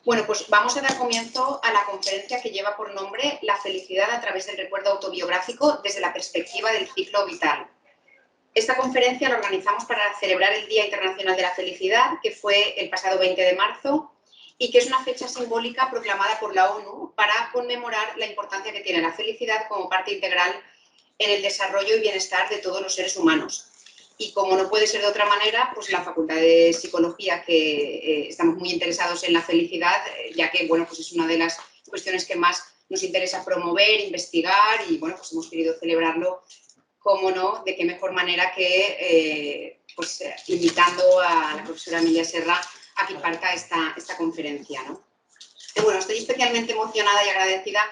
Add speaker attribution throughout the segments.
Speaker 1: Bueno, pues vamos a dar comienzo a la conferencia que lleva por nombre La felicidad a través del recuerdo autobiográfico desde la perspectiva del ciclo vital. Esta conferencia la organizamos para celebrar el Día Internacional de la Felicidad, que fue el pasado 20 de marzo, y que es una fecha simbólica proclamada por la ONU para conmemorar la importancia que tiene la felicidad como parte integral en el desarrollo y bienestar de todos los seres humanos. Y como no puede ser de otra manera, pues la Facultad de Psicología, que estamos muy interesados en la felicidad, ya que bueno, pues es una de las cuestiones que más nos interesa promover, investigar, y bueno, pues hemos querido celebrarlo, cómo no, de qué mejor manera que invitando a la profesora Emilia Serra a que imparta esta conferencia, ¿no? Y bueno, estoy especialmente emocionada y agradecida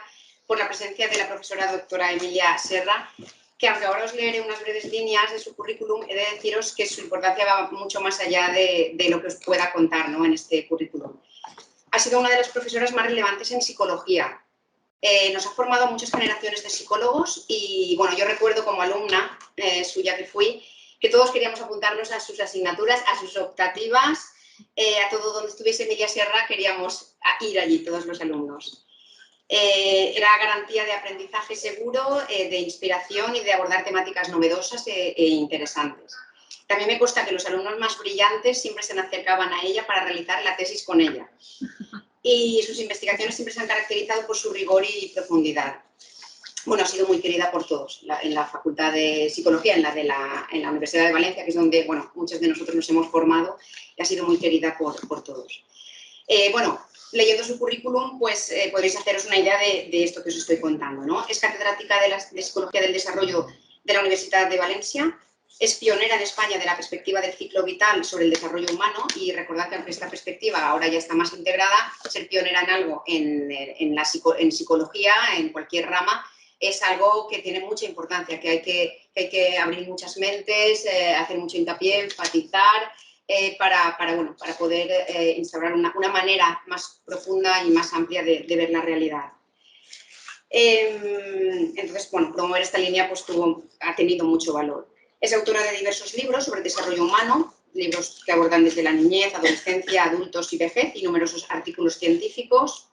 Speaker 1: por la presencia de la profesora doctora Emilia Serra, que aunque ahora os leeré unas breves líneas de su currículum, he de deciros que su importancia va mucho más allá de lo que os pueda contar, ¿no?, en este currículum. Ha sido una de las profesoras más relevantes en psicología. Nos ha formado a muchas generaciones de psicólogos y, bueno, yo recuerdo como alumna suya que fui, que todos queríamos apuntarnos a sus asignaturas, a sus optativas, a todo donde estuviese Emilia Serra, queríamos ir allí todos los alumnos. Era garantía de aprendizaje seguro, de inspiración y de abordar temáticas novedosas e interesantes. También me consta que los alumnos más brillantes siempre se acercaban a ella para realizar la tesis con ella. Y sus investigaciones siempre se han caracterizado por su rigor y profundidad. Bueno, ha sido muy querida por todos, en la Facultad de Psicología, en la Universidad de Valencia, que es donde, bueno, muchos de nosotros nos hemos formado, y ha sido muy querida por todos. Bueno, leyendo su currículum, pues podréis haceros una idea de esto que os estoy contando, ¿no? Es catedrática de Psicología del Desarrollo de la Universidad de Valencia, es pionera en España de la perspectiva del ciclo vital sobre el desarrollo humano, y recordad que aunque esta perspectiva ahora ya está más integrada, ser pionera en algo en psicología, en cualquier rama, es algo que tiene mucha importancia, que hay que abrir muchas mentes, hacer mucho hincapié, enfatizar, para poder instaurar una manera más profunda y más amplia de ver la realidad. Entonces, bueno, promover esta línea pues ha tenido mucho valor. Es autora de diversos libros sobre desarrollo humano, libros que abordan desde la niñez, adolescencia, adultos y vejez, y numerosos artículos científicos.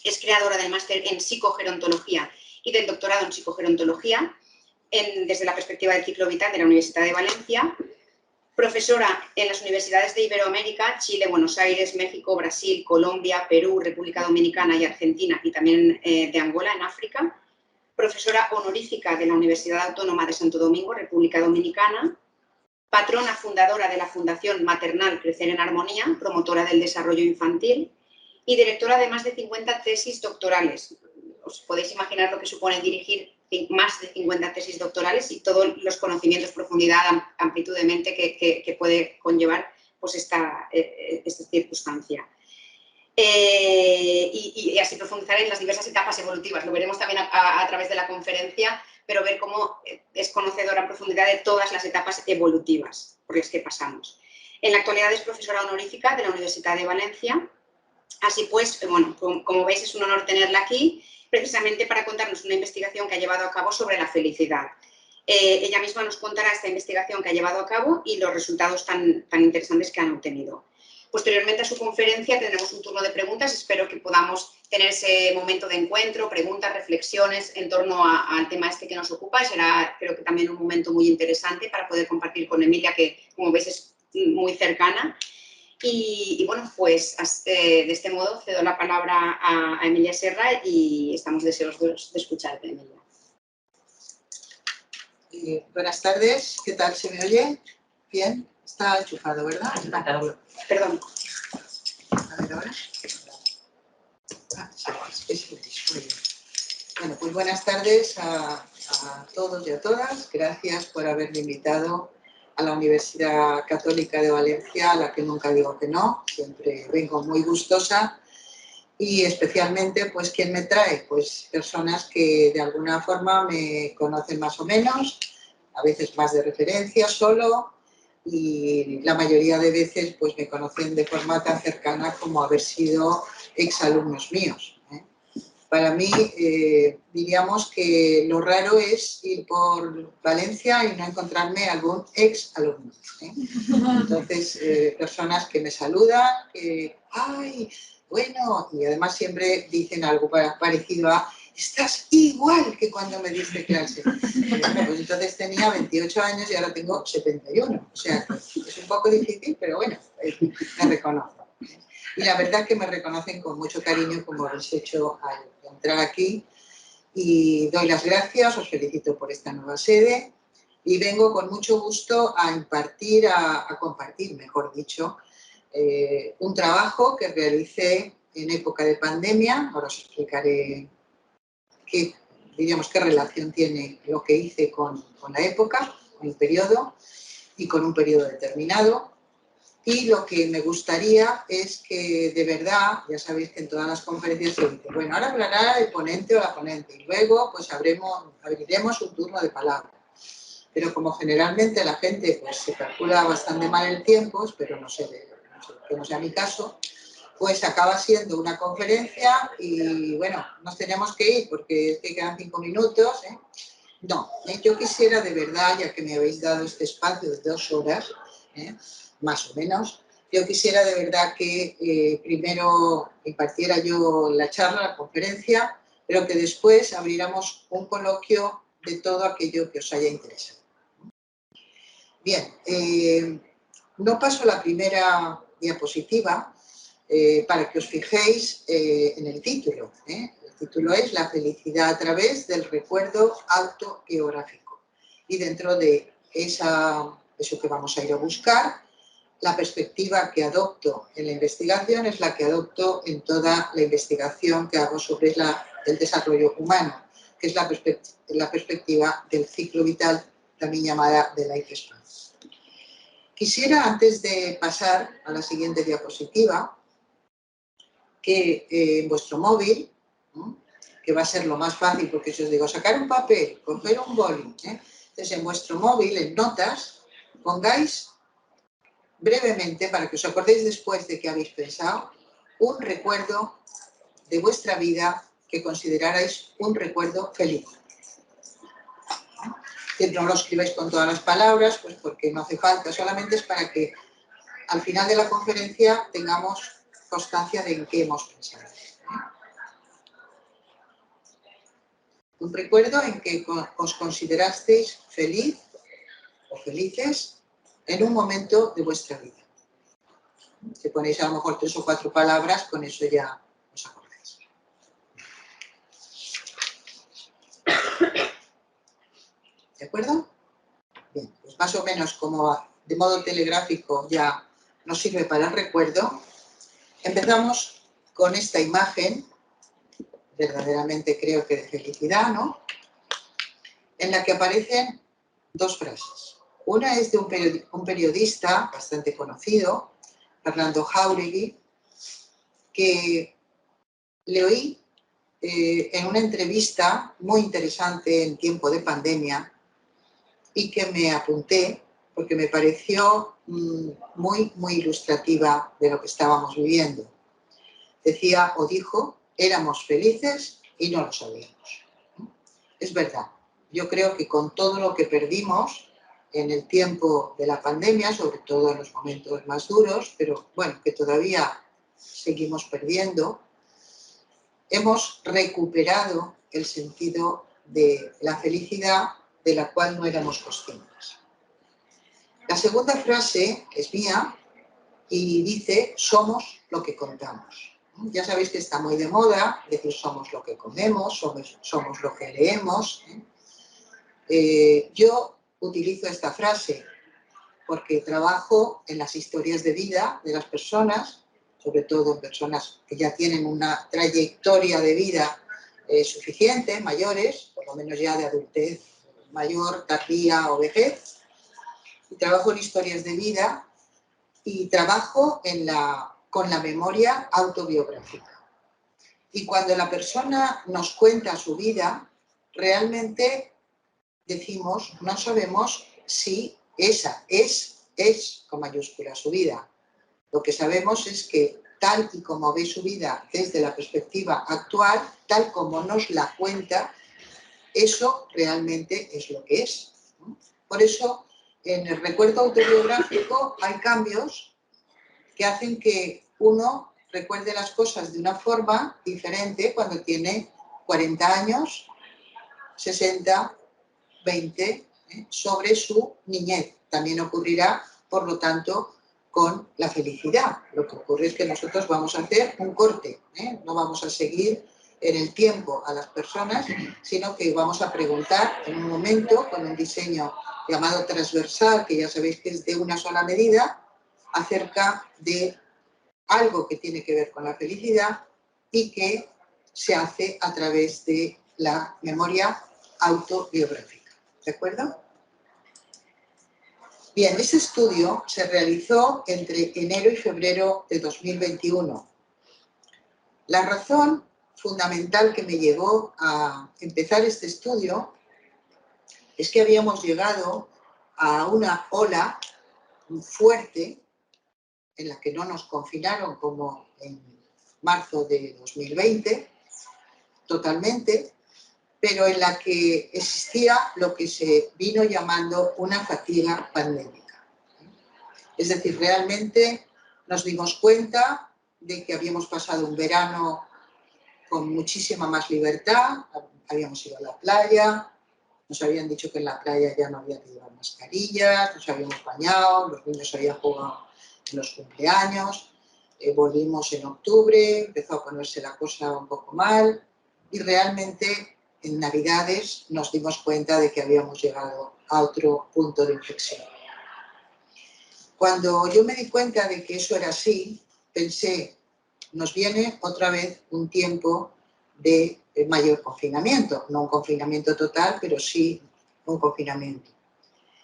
Speaker 1: Es creadora del máster en psicogerontología y del doctorado en psicogerontología desde la perspectiva del ciclo vital de la Universidad de Valencia. Profesora en las universidades de Iberoamérica, Chile, Buenos Aires, México, Brasil, Colombia, Perú, República Dominicana y Argentina, y también de Angola, en África. Profesora honorífica de la Universidad Autónoma de Santo Domingo, República Dominicana. Patrona fundadora de la Fundación Maternal Crecer en Armonía, promotora del desarrollo infantil, y directora de más de 50 tesis doctorales. Os podéis imaginar lo que supone dirigir más de 50 tesis doctorales y todos los conocimientos, profundidad, amplitud de mente que puede conllevar pues esta circunstancia. Y así profundizar en las diversas etapas evolutivas. Lo veremos también a través de la conferencia, pero ver cómo es conocedora en profundidad de todas las etapas evolutivas por las que pasamos. En la actualidad es profesora honorífica de la Universidad de Valencia. Así pues, bueno, como veis, es un honor tenerla aquí, precisamente para contarnos una investigación que ha llevado a cabo sobre la felicidad. Ella misma nos contará esta investigación que ha llevado a cabo y los resultados tan interesantes que han obtenido. Posteriormente a su conferencia tendremos un turno de preguntas. Espero que podamos tener ese momento de encuentro, preguntas, reflexiones en torno al tema este que nos ocupa, y será, creo que también, un momento muy interesante para poder compartir con Emilia, que, como veis, es muy cercana. Y bueno, pues de este modo cedo la palabra a Emilia Serra y estamos deseosos de escucharte, Emilia.
Speaker 2: Buenas tardes, ¿qué tal? ¿Se me oye? Bien, está enchufado, ¿verdad?
Speaker 1: Perdón.
Speaker 2: A ver ahora. Bueno, pues buenas tardes a todos y a todas. Gracias por haberme invitado a la Universidad Católica de Valencia, a la que nunca digo que no, siempre vengo muy gustosa, y especialmente, pues, ¿quién me trae? Pues personas que de alguna forma me conocen más o menos, a veces más de referencia solo, y la mayoría de veces pues me conocen de forma tan cercana como haber sido exalumnos míos. Para mí, diríamos que lo raro es ir por Valencia y no encontrarme algún exalumno. Entonces, personas que me saludan, que, ¡ay! bueno, y además siempre dicen algo parecido a estás igual que cuando me diste clase. Bueno, pues entonces tenía 28 años y ahora tengo 71. O sea, es un poco difícil, pero bueno, me reconozco. Y la verdad es que me reconocen con mucho cariño, como habéis hecho al entrar aquí. Y doy las gracias, os felicito por esta nueva sede. Y vengo con mucho gusto a impartir, a compartir, mejor dicho, un trabajo que realicé en época de pandemia. Ahora os explicaré qué relación tiene lo que hice con la época, con el periodo y con un periodo determinado. Y lo que me gustaría es que de verdad, ya sabéis que en todas las conferencias se dice, bueno, ahora hablará el ponente o la ponente y luego pues abriremos un turno de palabra. Pero como generalmente la gente pues se calcula bastante mal el tiempo, espero que no sea mi caso, pues acaba siendo una conferencia y bueno, nos tenemos que ir porque es que quedan 5 minutos. No, yo quisiera de verdad, ya que me habéis dado este espacio de 2 horas, más o menos, yo quisiera de verdad que primero impartiera yo la charla, la conferencia, pero que después abriéramos un coloquio de todo aquello que os haya interesado. Bien, no paso la primera diapositiva para que os fijéis en el título. El título es La felicidad a través del recuerdo autobiográfico. Y dentro de eso que vamos a ir a buscar, la perspectiva que adopto en la investigación es la que adopto en toda la investigación que hago sobre el desarrollo humano, que es la perspectiva del ciclo vital, también llamada de Life Span. Quisiera, antes de pasar a la siguiente diapositiva, que en vuestro móvil, que va a ser lo más fácil, porque si os digo sacar un papel, coger un boli, entonces en vuestro móvil, en notas, pongáis brevemente, para que os acordéis después de que habéis pensado, un recuerdo de vuestra vida que considerarais un recuerdo feliz. Que no lo escribáis con todas las palabras, pues porque no hace falta, solamente es para que al final de la conferencia tengamos constancia de en qué hemos pensado. Un recuerdo en que os considerasteis feliz o felices en un momento de vuestra vida. Si ponéis a lo mejor 3 o 4 palabras, con eso ya os acordáis. ¿De acuerdo? Bien, pues más o menos como de modo telegráfico ya nos sirve para el recuerdo, empezamos con esta imagen, verdaderamente creo que de felicidad, ¿no? En la que aparecen 2 frases. Una es de un periodista bastante conocido, Fernando Jáuregui, que le oí en una entrevista muy interesante en tiempo de pandemia y que me apunté porque me pareció muy, muy ilustrativa de lo que estábamos viviendo. Decía o dijo, éramos felices y no lo sabíamos. Es verdad, yo creo que con todo lo que perdimos en el tiempo de la pandemia, sobre todo en los momentos más duros, pero bueno, que todavía seguimos perdiendo, hemos recuperado el sentido de la felicidad de la cual no éramos conscientes. La segunda frase es mía y dice, somos lo que contamos. Ya sabéis que está muy de moda decir somos lo que comemos, somos lo que leemos. Yo utilizo esta frase porque trabajo en las historias de vida de las personas, sobre todo en personas que ya tienen una trayectoria de vida suficiente, mayores, por lo menos ya de adultez mayor, tardía o vejez. Y trabajo en historias de vida y trabajo con la memoria autobiográfica. Y cuando la persona nos cuenta su vida, realmente decimos, no sabemos si esa es con mayúscula su vida. Lo que sabemos es que tal y como ve su vida desde la perspectiva actual, tal como nos la cuenta, eso realmente es lo que es. Por eso, en el recuerdo autobiográfico hay cambios que hacen que uno recuerde las cosas de una forma diferente cuando tiene 40 años, 60, 20, sobre su niñez. También ocurrirá, por lo tanto, con la felicidad. Lo que ocurre es que nosotros vamos a hacer un corte, no vamos a seguir en el tiempo a las personas, sino que vamos a preguntar en un momento, con un diseño llamado transversal, que ya sabéis que es de una sola medida, acerca de algo que tiene que ver con la felicidad y que se hace a través de la memoria autobiográfica. ¿De acuerdo? Bien, este estudio se realizó entre enero y febrero de 2021. La razón fundamental que me llevó a empezar este estudio es que habíamos llegado a una ola fuerte en la que no nos confinaron como en marzo de 2020, totalmente, pero en la que existía lo que se vino llamando una fatiga pandémica. Es decir, realmente nos dimos cuenta de que habíamos pasado un verano con muchísima más libertad, habíamos ido a la playa, nos habían dicho que en la playa ya no había que llevar mascarillas, nos habíamos bañado, los niños habían jugado en los cumpleaños, volvimos en octubre, empezó a ponerse la cosa un poco mal y realmente en Navidades nos dimos cuenta de que habíamos llegado a otro punto de inflexión. Cuando yo me di cuenta de que eso era así, pensé, nos viene otra vez un tiempo de mayor confinamiento, no un confinamiento total, pero sí un confinamiento.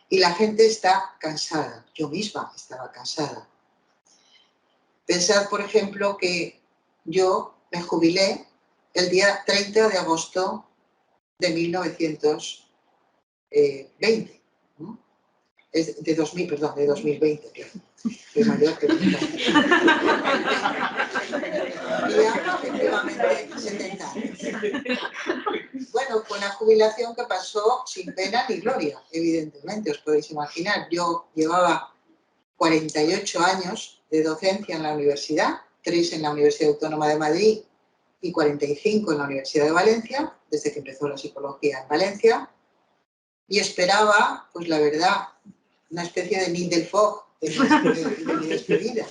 Speaker 2: Y la gente está cansada, yo misma estaba cansada. Pensad, por ejemplo, que yo me jubilé el día 30 de agosto de 1920, ¿no? De 2000, perdón, de 2020, claro. Soy mayor que tenía efectivamente 70 años. Bueno, fue una jubilación que pasó sin pena ni gloria, evidentemente, os podéis imaginar. Yo llevaba 48 años de docencia en la universidad, 3 en la Universidad Autónoma de Madrid y 45 en la Universidad de Valencia, desde que empezó la psicología en Valencia, y esperaba, pues la verdad, una especie de Nid del Fog de mi despedida.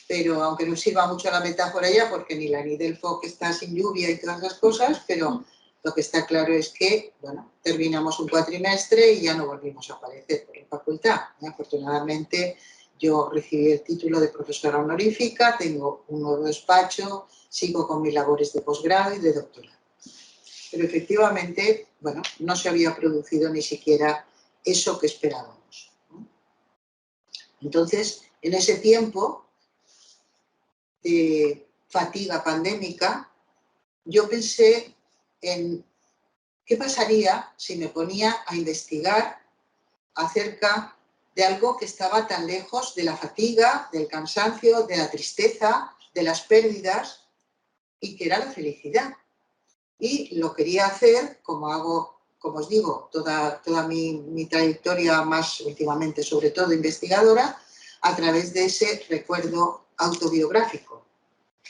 Speaker 2: Pero aunque no sirva mucho la metáfora ya, porque ni la Nid del Fog está sin lluvia y todas las cosas, pero lo que está claro es que, bueno, terminamos un cuatrimestre y ya no volvimos a aparecer por la facultad. Afortunadamente, yo recibí el título de profesora honorífica, tengo un nuevo despacho, sigo con mis labores de posgrado y de doctorado. Pero efectivamente, bueno, no se había producido ni siquiera eso que esperábamos, ¿no? Entonces, en ese tiempo de fatiga pandémica, yo pensé en qué pasaría si me ponía a investigar acerca de algo que estaba tan lejos de la fatiga, del cansancio, de la tristeza, de las pérdidas, y que era la felicidad. Y lo quería hacer, como hago, como os digo, toda mi trayectoria más últimamente, sobre todo investigadora, a través de ese recuerdo autobiográfico.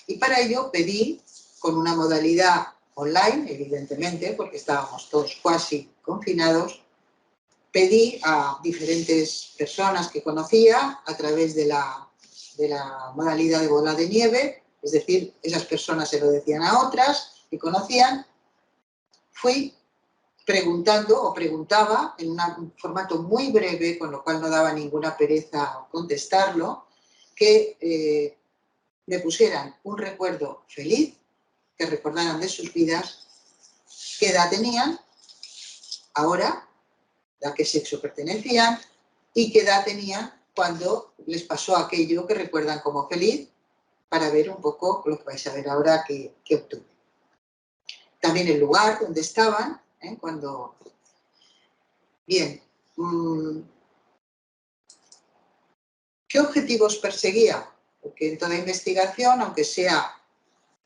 Speaker 2: Y para ello pedí, con una modalidad online, evidentemente, porque estábamos todos cuasi confinados, pedí a diferentes personas que conocía a través de la modalidad de bola de nieve, es decir, esas personas se lo decían a otras que conocían. Fui preguntando o preguntaba en un formato muy breve, con lo cual no daba ninguna pereza contestarlo, que me pusieran un recuerdo feliz, que recordaran de sus vidas, qué edad tenían ahora, a qué sexo pertenecían y qué edad tenían cuando les pasó aquello que recuerdan como feliz, para ver un poco lo que vais a ver ahora que obtuve. También el lugar donde estaban, cuando... Bien, ¿qué objetivos perseguía? Porque en toda investigación, aunque sea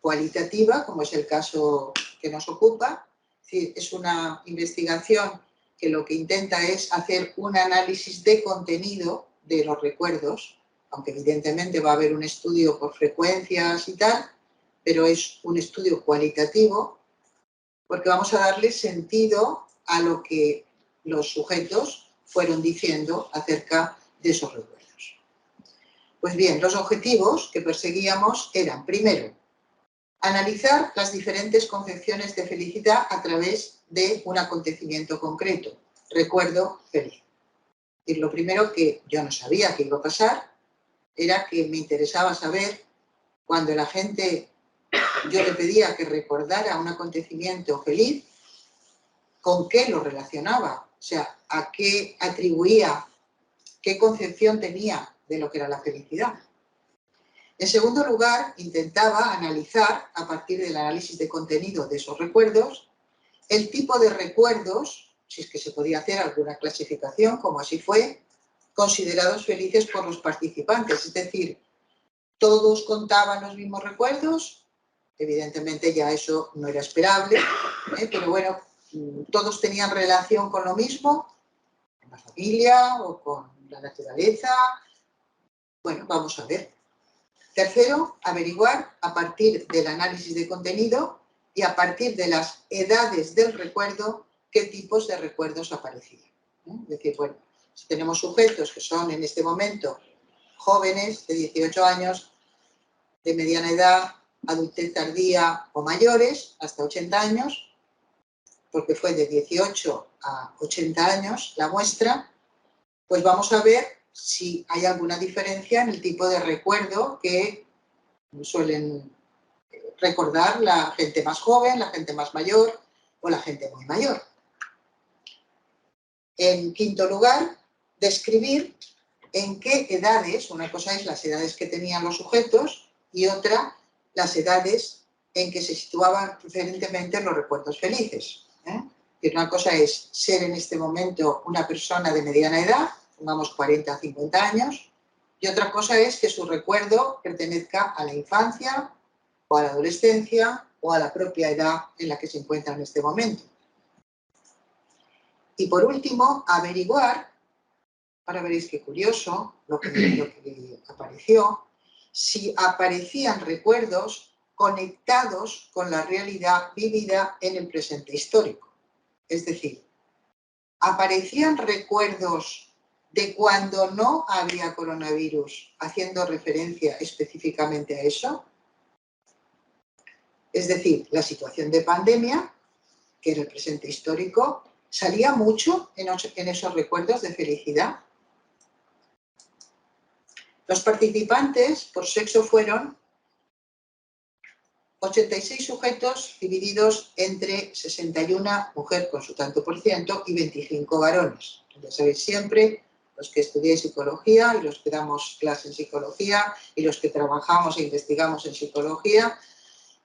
Speaker 2: cualitativa, como es el caso que nos ocupa, es una investigación que lo que intenta es hacer un análisis de contenido de los recuerdos, aunque evidentemente va a haber un estudio por frecuencias y tal, pero es un estudio cualitativo, porque vamos a darle sentido a lo que los sujetos fueron diciendo acerca de esos recuerdos. Pues bien, los objetivos que perseguíamos eran, primero, analizar las diferentes concepciones de felicidad a través de un acontecimiento concreto, recuerdo feliz. Y lo primero que yo no sabía que iba a pasar era que me interesaba saber cuando la gente, yo le pedía que recordara un acontecimiento feliz, con qué lo relacionaba, o sea, a qué atribuía, qué concepción tenía de lo que era la felicidad. En segundo lugar, intentaba analizar, a partir del análisis de contenido de esos recuerdos, el tipo de recuerdos, si es que se podía hacer alguna clasificación, como así fue, considerados felices por los participantes. Es decir, ¿todos contaban los mismos recuerdos? Evidentemente ya eso no era esperable, pero bueno, todos tenían relación con lo mismo, con la familia o con la naturaleza. Bueno, vamos a ver. Tercero, averiguar a partir del análisis de contenido y a partir de las edades del recuerdo qué tipos de recuerdos aparecían. Es decir, bueno, si tenemos sujetos que son en este momento jóvenes de 18 años, de mediana edad, adultez tardía o mayores, hasta 80 años, porque fue de 18 a 80 años la muestra, pues vamos a ver si hay alguna diferencia en el tipo de recuerdo que suelen recordar la gente más joven, la gente más mayor o la gente muy mayor. En quinto lugar, describir en qué edades, una cosa es las edades que tenían los sujetos y otra las edades en que se situaban preferentemente los recuerdos felices. Y una cosa es ser en este momento una persona de mediana edad, pongamos 40 a 50 años, y otra cosa es que su recuerdo pertenezca a la infancia o a la adolescencia o a la propia edad en la que se encuentra en este momento. Y por último, averiguar, ahora veréis qué curioso lo que apareció, si aparecían recuerdos conectados con la realidad vivida en el presente histórico. Es decir, aparecían recuerdos de cuando no había coronavirus, haciendo referencia específicamente a eso. Es decir, la situación de pandemia, que era el presente histórico, salía mucho en esos recuerdos de felicidad. Los participantes por sexo fueron 86 sujetos divididos entre 61 mujeres con su tanto por ciento y 25 varones. Ya sabéis siempre, los que estudiáis psicología y los que damos clase en psicología y los que trabajamos e investigamos en psicología,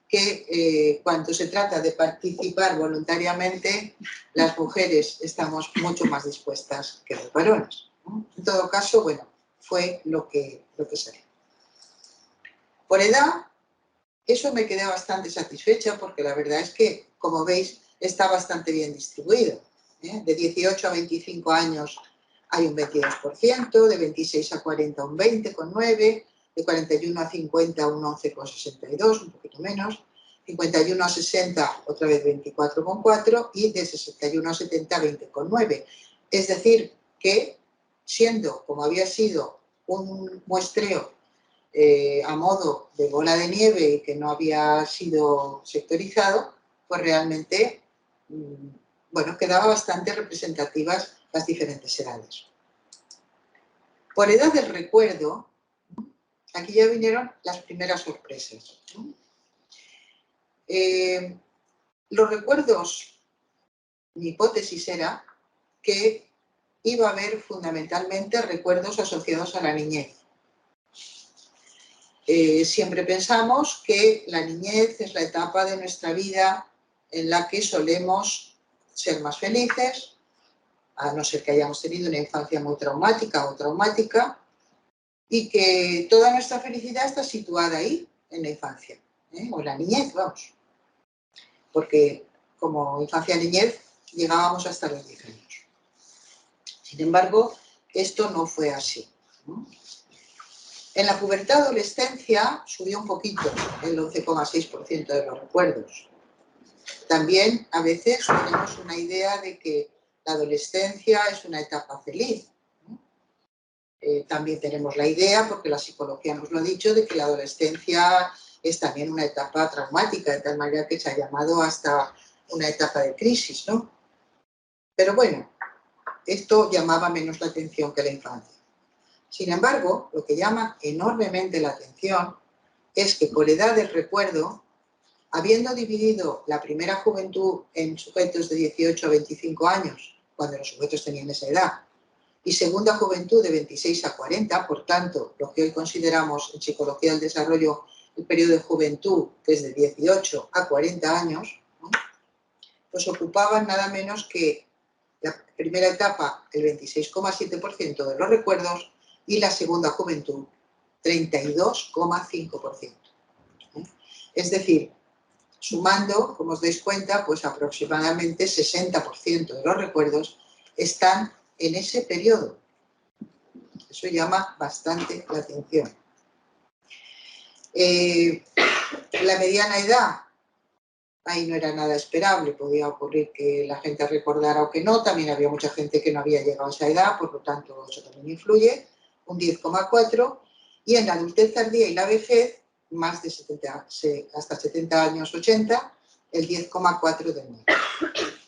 Speaker 2: que cuando se trata de participar voluntariamente, las mujeres estamos mucho más dispuestas que los varones. En todo caso, bueno, fue lo que salió. Por edad, eso me quedé bastante satisfecha porque la verdad es que, como veis, está bastante bien distribuido. De 18 a 25 años hay un 22%, de 26 a 40 un 20,9%, de 41 a 50 un 11,62%, un poquito menos, 51 a 60 otra vez 24,4% y de 61 a 70 20,9%. Es decir, que siendo, como había sido un muestreo a modo de bola de nieve y que no había sido sectorizado, pues realmente, bueno, quedaba bastante representativas las diferentes edades. Por edad del recuerdo, aquí ya vinieron las primeras sorpresas. Los recuerdos, mi hipótesis era que iba a haber fundamentalmente recuerdos asociados a la niñez. Siempre pensamos que la niñez es la etapa de nuestra vida en la que solemos ser más felices, a no ser que hayamos tenido una infancia muy traumática o traumática, y que toda nuestra felicidad está situada ahí, en la infancia, o en la niñez, vamos. Porque como infancia-niñez llegábamos hasta los 10 años. Sin embargo, esto no fue así, ¿no? En la pubertad-adolescencia subió un poquito, el 11,6% de los recuerdos. También a veces tenemos una idea de que la adolescencia es una etapa feliz. También tenemos la idea, porque la psicología nos lo ha dicho, de que la adolescencia es también una etapa traumática, de tal manera que se ha llamado hasta una etapa de crisis, ¿no? Pero bueno, esto llamaba menos la atención que la infancia. Sin embargo, lo que llama enormemente la atención es que por edad del recuerdo, habiendo dividido la primera juventud en sujetos de 18 a 25 años, cuando los sujetos tenían esa edad, y segunda juventud de 26 a 40, por tanto, lo que hoy consideramos en psicología del desarrollo el periodo de juventud, que es de 18 a 40 años, ¿no? Pues ocupaban nada menos que la primera etapa el 26,7% de los recuerdos y la segunda juventud 32,5%. Es decir, sumando, como os dais cuenta, pues aproximadamente 60% de los recuerdos están en ese periodo. Eso llama bastante la atención. La mediana edad, ahí no era nada esperable, podía ocurrir que la gente recordara o que no, también había mucha gente que no había llegado a esa edad, por lo tanto eso también influye, un 10,4%, y en la adultez tardía y la vejez, más de 70, hasta 70 años, 80, el 10,4% de nuevo.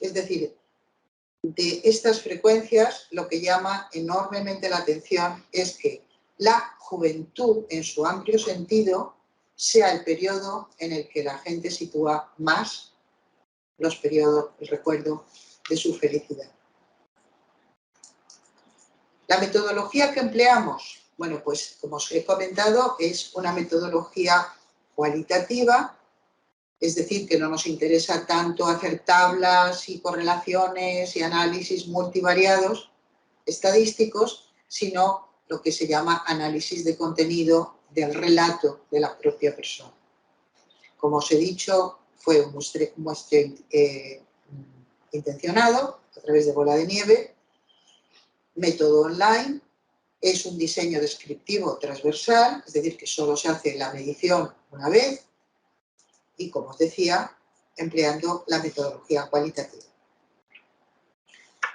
Speaker 2: Es decir, de estas frecuencias, lo que llama enormemente la atención es que la juventud, en su amplio sentido, sea el periodo en el que la gente sitúa más los periodos, el recuerdo de su felicidad. La metodología que empleamos, bueno, pues como os he comentado, es una metodología cualitativa, es decir, que no nos interesa tanto hacer tablas y correlaciones y análisis multivariados estadísticos, sino lo que se llama análisis de contenido del relato de la propia persona. Como os he dicho, fue un muestreo intencionado a través de bola de nieve, método online, es un diseño descriptivo transversal, es decir, que solo se hace la medición una vez y, como os decía, empleando la metodología cualitativa.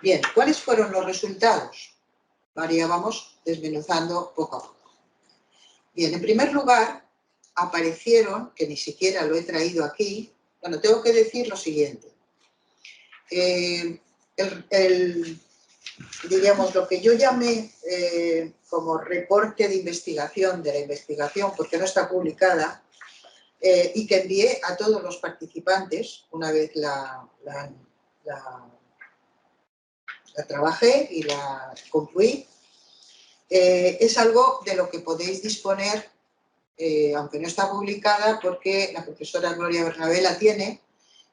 Speaker 2: Bien, ¿cuáles fueron los resultados? Ahora ya vamos desmenuzando poco a poco. Bien, en primer lugar, aparecieron, que ni siquiera lo he traído aquí, bueno, tengo que decir lo siguiente. Diríamos, lo que yo llamé como reporte de investigación de la investigación, porque no está publicada, y que envié a todos los participantes una vez la trabajé y la concluí, es algo de lo que podéis disponer, aunque no está publicada, porque la profesora Gloria Bernabé la tiene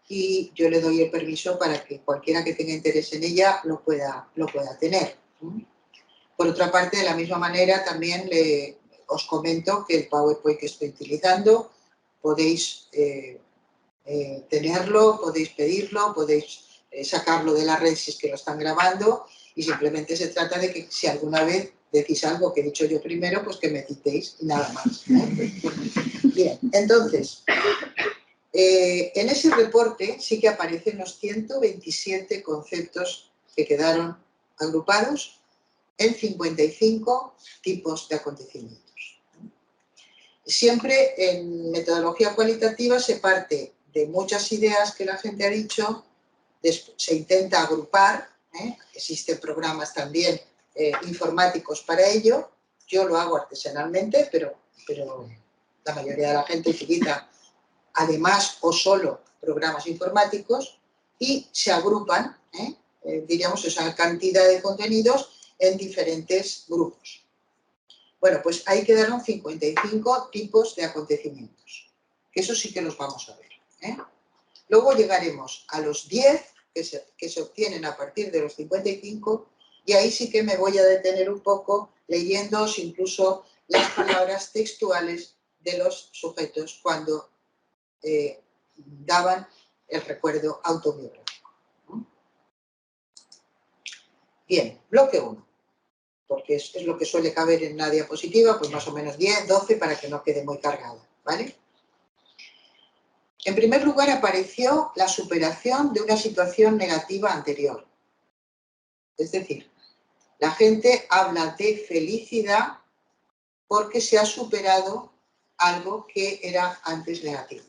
Speaker 2: y yo le doy el permiso para que cualquiera que tenga interés en ella lo pueda tener. Por otra parte, de la misma manera, también os comento que el PowerPoint que estoy utilizando podéis tenerlo, podéis pedirlo, podéis sacarlo de la red si es que lo están grabando, y simplemente se trata de que si alguna vez decís algo que he dicho yo primero, pues que me citéis y nada más. Bien, entonces, en ese reporte sí que aparecen los 127 conceptos que quedaron agrupados en 55 tipos de acontecimientos. Siempre en metodología cualitativa se parte de muchas ideas que la gente ha dicho, se intenta agrupar, existen programas también informáticos para ello, yo lo hago artesanalmente, pero la mayoría de la gente utiliza además o solo programas informáticos y se agrupan, diríamos, esa cantidad de contenidos en diferentes grupos. Bueno, pues ahí quedaron 55 tipos de acontecimientos, que eso sí que los vamos a ver. Luego llegaremos a los 10 que se obtienen a partir de los 55 y ahí sí que me voy a detener un poco leyéndoos incluso las palabras textuales de los sujetos cuando daban el recuerdo autobiográfico. Bien, bloque 1. porque es lo que suele caber en una diapositiva, pues más o menos 10, 12, para que no quede muy cargada, ¿vale? En primer lugar, apareció la superación de una situación negativa anterior. Es decir, la gente habla de felicidad porque se ha superado algo que era antes negativo.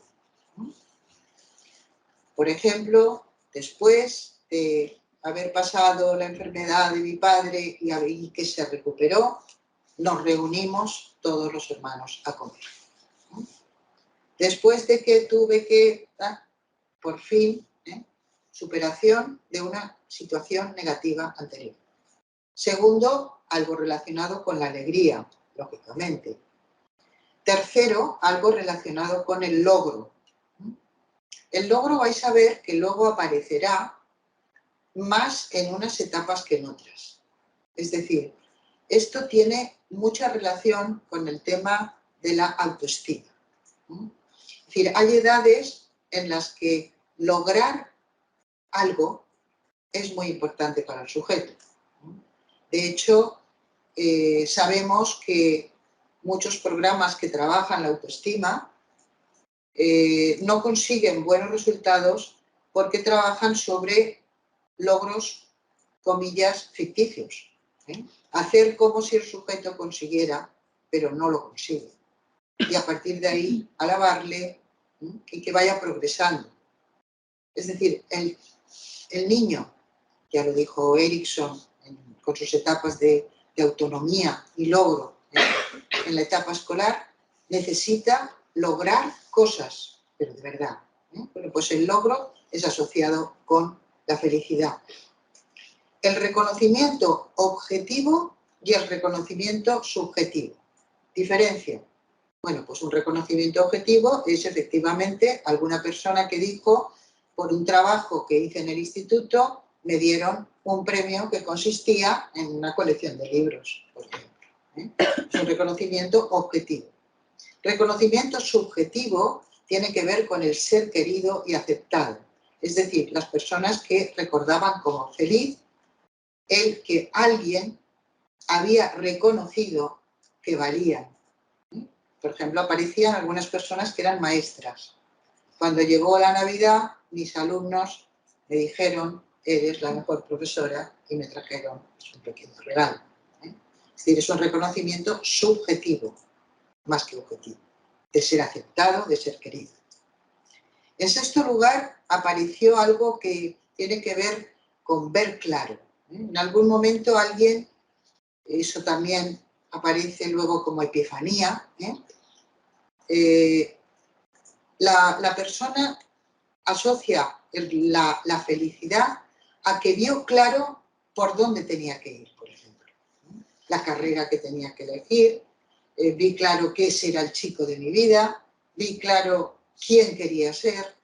Speaker 2: Por ejemplo, después de haber pasado la enfermedad de mi padre y que se recuperó, nos reunimos todos los hermanos a comer. Después de que tuve que, por fin, superación de una situación negativa anterior. Segundo, algo relacionado con la alegría, lógicamente. Tercero, algo relacionado con el logro. El logro vais a ver que luego aparecerá más en unas etapas que en otras. Es decir, esto tiene mucha relación con el tema de la autoestima. Es decir, hay edades en las que lograr algo es muy importante para el sujeto. De hecho, sabemos que muchos programas que trabajan la autoestima no consiguen buenos resultados porque trabajan sobre logros, comillas, ficticios. Hacer como si el sujeto consiguiera, pero no lo consigue. Y a partir de ahí, alabarle y que vaya progresando. Es decir, el niño, ya lo dijo Erickson con sus etapas de autonomía y logro en la etapa escolar, necesita lograr cosas, pero de verdad. Bueno, pues el logro es asociado con la felicidad. El reconocimiento objetivo y el reconocimiento subjetivo. Diferencia. Bueno, pues un reconocimiento objetivo es efectivamente alguna persona que dijo, por un trabajo que hice en el instituto, me dieron un premio que consistía en una colección de libros, por ejemplo. Es un reconocimiento objetivo. Reconocimiento subjetivo tiene que ver con el ser querido y aceptado. Es decir, las personas que recordaban como feliz el que alguien había reconocido que valían. Por ejemplo, aparecían algunas personas que eran maestras. Cuando llegó la Navidad, mis alumnos me dijeron, eres la mejor profesora, y me trajeron un pequeño regalo. Es decir, es un reconocimiento subjetivo, más que objetivo, de ser aceptado, de ser querido. En sexto lugar, apareció algo que tiene que ver con ver claro. En algún momento alguien, eso también aparece luego como epifanía, la persona asocia la felicidad a que vio claro por dónde tenía que ir, por ejemplo. La carrera que tenía que elegir, vi claro que ese era el chico de mi vida, vi claro quién quería ser.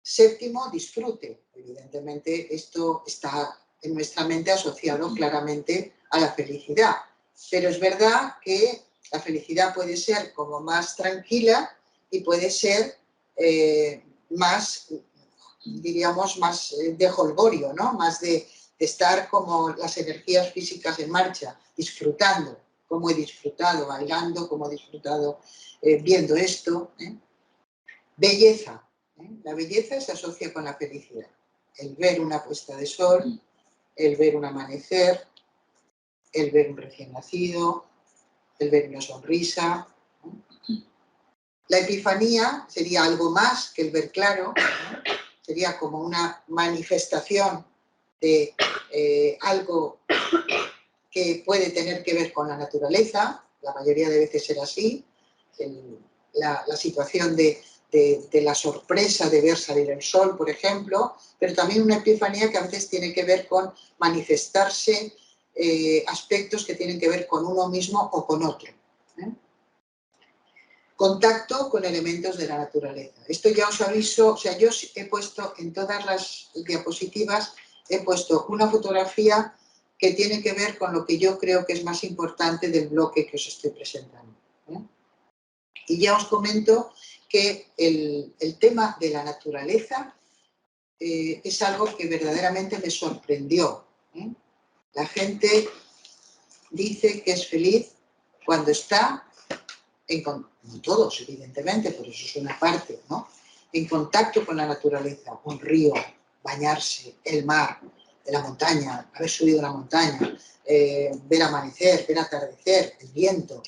Speaker 2: Séptimo, disfrute. Evidentemente, esto está en nuestra mente asociado claramente a la felicidad. Pero es verdad que la felicidad puede ser como más tranquila y puede ser más, diríamos, más de jolgorio, ¿no? Más de estar como las energías físicas en marcha, disfrutando, como he disfrutado bailando, como he disfrutado viendo esto. Belleza. La belleza se asocia con la felicidad. El ver una puesta de sol, el ver un amanecer, el ver un recién nacido, el ver una sonrisa. La epifanía sería algo más que el ver claro, sería como una manifestación de algo que puede tener que ver con la naturaleza, la mayoría de veces será así, la situación de la sorpresa de ver salir el sol, por ejemplo, pero también una epifanía que a veces tiene que ver con manifestarse aspectos que tienen que ver con uno mismo o con otro. Contacto con elementos de la naturaleza. Esto ya os aviso, o sea, yo he puesto en todas las diapositivas, he puesto una fotografía que tiene que ver con lo que yo creo que es más importante del bloque que os estoy presentando. Y ya os comento que el tema de la naturaleza es algo que verdaderamente me sorprendió. La gente dice que es feliz cuando está, todos evidentemente, pero eso es una parte, ¿no? En contacto con la naturaleza, un río, bañarse, el mar, la montaña, haber subido una montaña, ver amanecer, ver atardecer, el viento.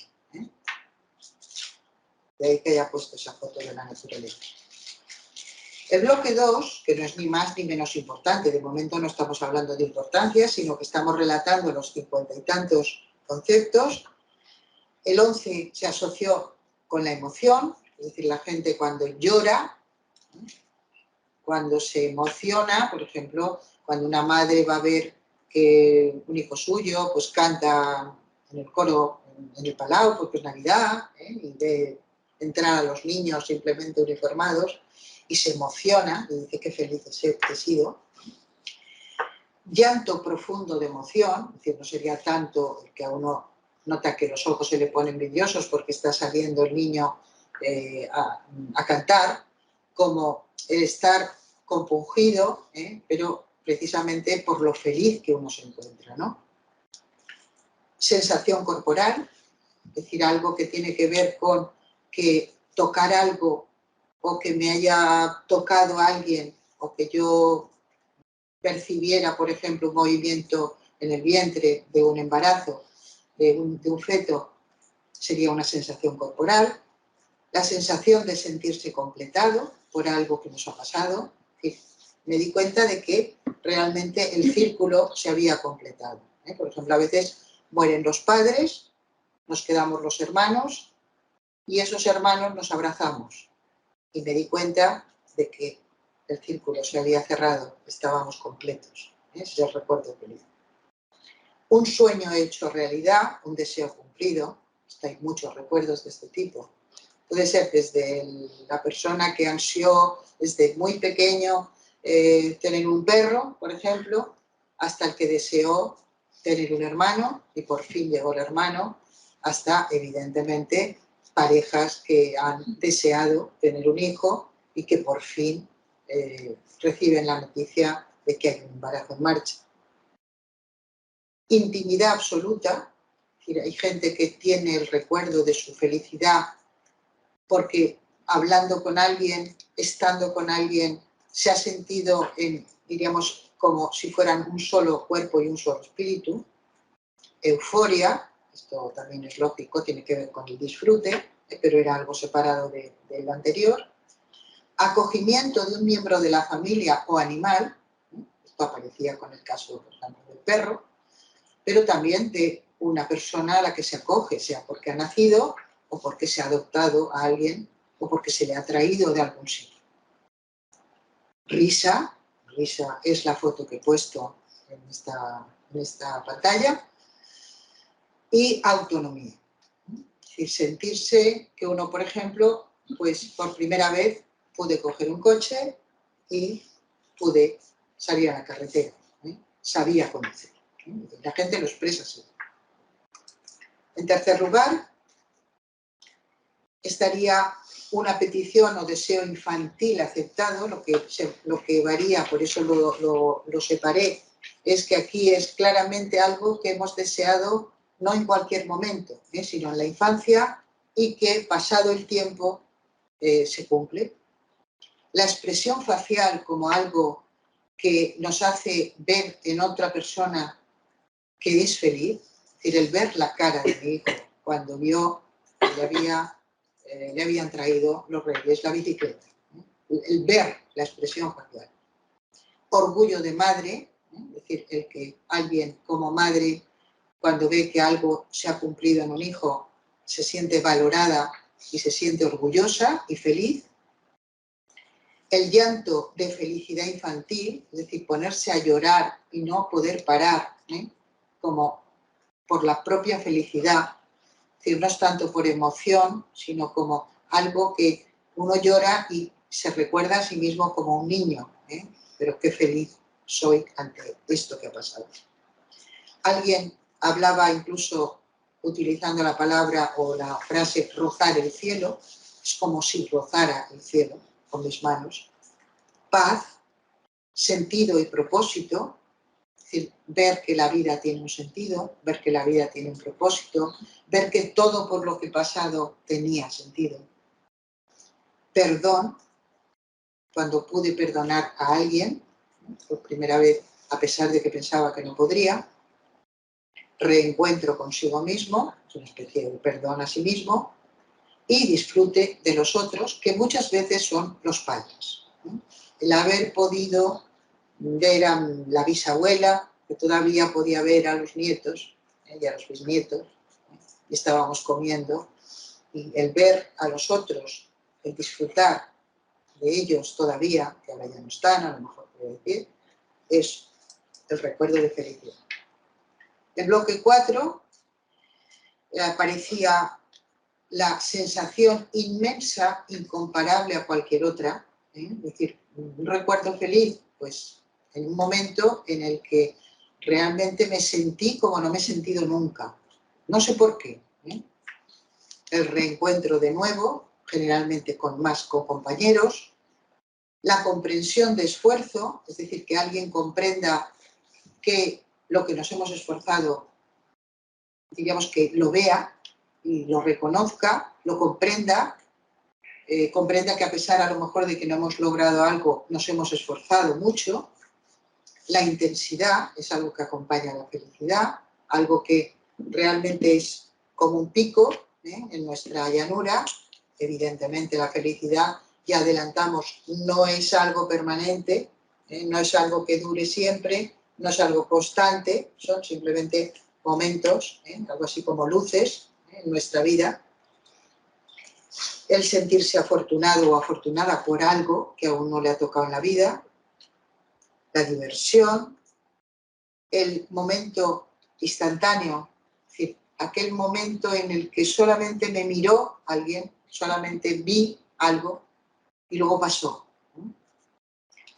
Speaker 2: De ahí que haya puesto esa foto de la naturaleza. El bloque 2, que no es ni más ni menos importante, de momento no estamos hablando de importancia, sino que estamos relatando los 50 y tantos conceptos. El 11 se asoció con la emoción, es decir, la gente cuando llora, cuando se emociona, por ejemplo, cuando una madre va a ver que un hijo suyo pues canta en el coro, en el Palau, porque es Navidad, y ve entrar a los niños simplemente uniformados, y se emociona y dice qué feliz he sido. Llanto profundo de emoción, es decir, no sería tanto el que a uno nota que los ojos se le ponen brillosos porque está saliendo el niño a cantar, como el estar compungido, pero precisamente por lo feliz que uno se encuentra, ¿no? Sensación corporal, es decir, algo que tiene que ver con que tocar algo o que me haya tocado a alguien o que yo percibiera, por ejemplo, un movimiento en el vientre de un embarazo, de un feto, sería una sensación corporal. La sensación de sentirse completado por algo que nos ha pasado. Me di cuenta de que realmente el círculo se había completado. Por ejemplo, a veces mueren los padres, nos quedamos los hermanos y esos hermanos nos abrazamos. Y me di cuenta de que el círculo se había cerrado, estábamos completos. Ese es el recuerdo feliz. Un sueño hecho realidad, un deseo cumplido. Hay muchos recuerdos de este tipo. Puede ser desde la persona que ansió desde muy pequeño tener un perro, por ejemplo, hasta el que deseó tener un hermano y por fin llegó el hermano, hasta evidentemente parejas que han deseado tener un hijo y que por fin reciben la noticia de que hay un embarazo en marcha. Intimidad absoluta, es decir, hay gente que tiene el recuerdo de su felicidad porque hablando con alguien, estando con alguien, se ha sentido, diríamos, como si fueran un solo cuerpo y un solo espíritu. Euforia, esto también es lógico, tiene que ver con el disfrute, pero era algo separado de lo anterior. Acogimiento de un miembro de la familia o animal, esto aparecía con el caso, por ejemplo, del perro, pero también de una persona a la que se acoge, sea porque ha nacido o porque se ha adoptado a alguien o porque se le ha traído de algún sitio. Risa es la foto que he puesto en esta pantalla. Y autonomía. Es decir, sentirse que uno, por ejemplo, pues por primera vez pude coger un coche y pude salir a la carretera. Sabía conducir. La gente lo expresa así. En tercer lugar, estaría una petición o deseo infantil aceptado, lo que varía, por eso lo separé, es que aquí es claramente algo que hemos deseado no en cualquier momento, sino en la infancia y que pasado el tiempo se cumple. La expresión facial como algo que nos hace ver en otra persona que es feliz, es decir, el ver la cara de mi hijo cuando vio que le habían traído los reyes la bicicleta, el ver la expresión facial. Orgullo de madre, es decir, el que alguien como madre, cuando ve que algo se ha cumplido en un hijo, se siente valorada y se siente orgullosa y feliz. El llanto de felicidad infantil, es decir, ponerse a llorar y no poder parar, como por la propia felicidad, es decir, no es tanto por emoción, sino como algo que uno llora y se recuerda a sí mismo como un niño, pero qué feliz soy ante esto que ha pasado. Alguien hablaba incluso utilizando la palabra o la frase rozar el cielo, es como si rozara el cielo con mis manos. Paz, sentido y propósito, es decir, ver que la vida tiene un sentido, ver que la vida tiene un propósito, ver que todo por lo que he pasado tenía sentido. Perdón, cuando pude perdonar a alguien, por primera vez, a pesar de que pensaba que no podría. Reencuentro consigo mismo, es una especie de perdón a sí mismo, y disfrute de los otros, que muchas veces son los padres. El haber podido ver a la bisabuela, que todavía podía ver a los nietos y a los bisnietos, y estábamos comiendo, y el ver a los otros, el disfrutar de ellos todavía, que ahora ya no están, a lo mejor puedo decir, es el recuerdo de felicidad. En bloque 4 aparecía la sensación inmensa, incomparable a cualquier otra, es decir, un recuerdo feliz, pues en un momento en el que realmente me sentí como no me he sentido nunca. No sé por qué. El reencuentro de nuevo, generalmente con más compañeros, la comprensión de esfuerzo, es decir, que alguien comprenda que lo que nos hemos esforzado, digamos que lo vea y lo reconozca, lo comprenda, comprenda que a pesar a lo mejor de que no hemos logrado algo, nos hemos esforzado mucho. La intensidad es algo que acompaña a la felicidad, algo que realmente es como un pico en nuestra llanura. Evidentemente la felicidad, ya adelantamos, no es algo permanente, no es algo que dure siempre, no es algo constante, son simplemente momentos, algo así como luces en nuestra vida. El sentirse afortunado o afortunada por algo que aún no le ha tocado en la vida, la diversión, el momento instantáneo, es decir, aquel momento en el que solamente me miró alguien, solamente vi algo y luego pasó.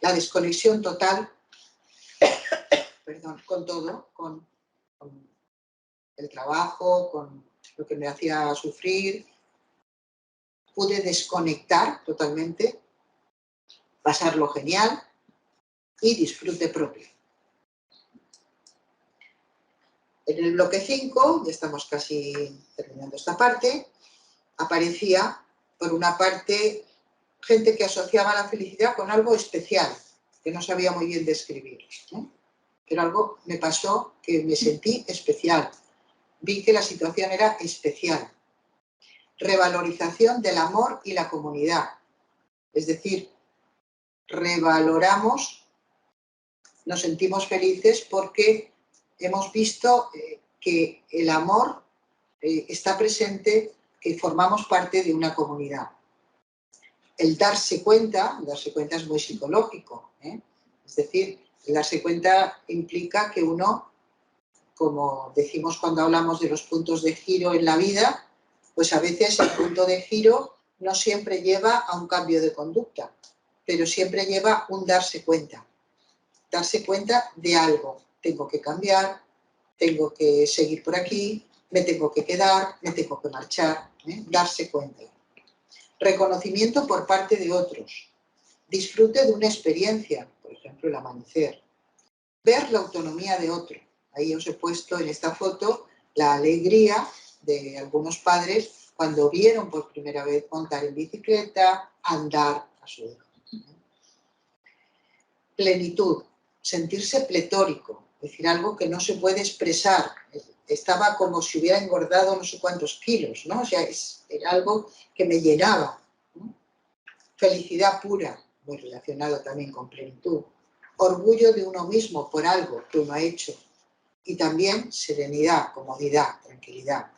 Speaker 2: La desconexión total, perdón, con todo, con el trabajo, con lo que me hacía sufrir. Pude desconectar totalmente, pasarlo genial y disfrute propio. En el bloque 5, ya estamos casi terminando esta parte, aparecía, por una parte, gente que asociaba la felicidad con algo especial, que no sabía muy bien describir. Pero algo me pasó que me sentí especial. Vi que la situación era especial. Revalorización del amor y la comunidad. Es decir, revaloramos, nos sentimos felices porque hemos visto que el amor está presente, que formamos parte de una comunidad. El darse cuenta es muy psicológico, es decir, el darse cuenta implica que uno, como decimos cuando hablamos de los puntos de giro en la vida, pues a veces el punto de giro no siempre lleva a un cambio de conducta, pero siempre lleva un darse cuenta de algo. Tengo que cambiar, tengo que seguir por aquí, me tengo que quedar, me tengo que marchar, darse cuenta. Reconocimiento por parte de otros. Disfrute de una experiencia, por ejemplo, el amanecer. Ver la autonomía de otro. Ahí os he puesto en esta foto la alegría de algunos padres cuando vieron por primera vez montar en bicicleta, andar a su hijo. Plenitud, sentirse pletórico, es decir, algo que no se puede expresar. Estaba como si hubiera engordado no sé cuántos kilos, ¿no? O sea, era algo que me llenaba. Felicidad pura, muy relacionado también con plenitud. Orgullo de uno mismo por algo que uno ha hecho. Y también serenidad, comodidad, tranquilidad.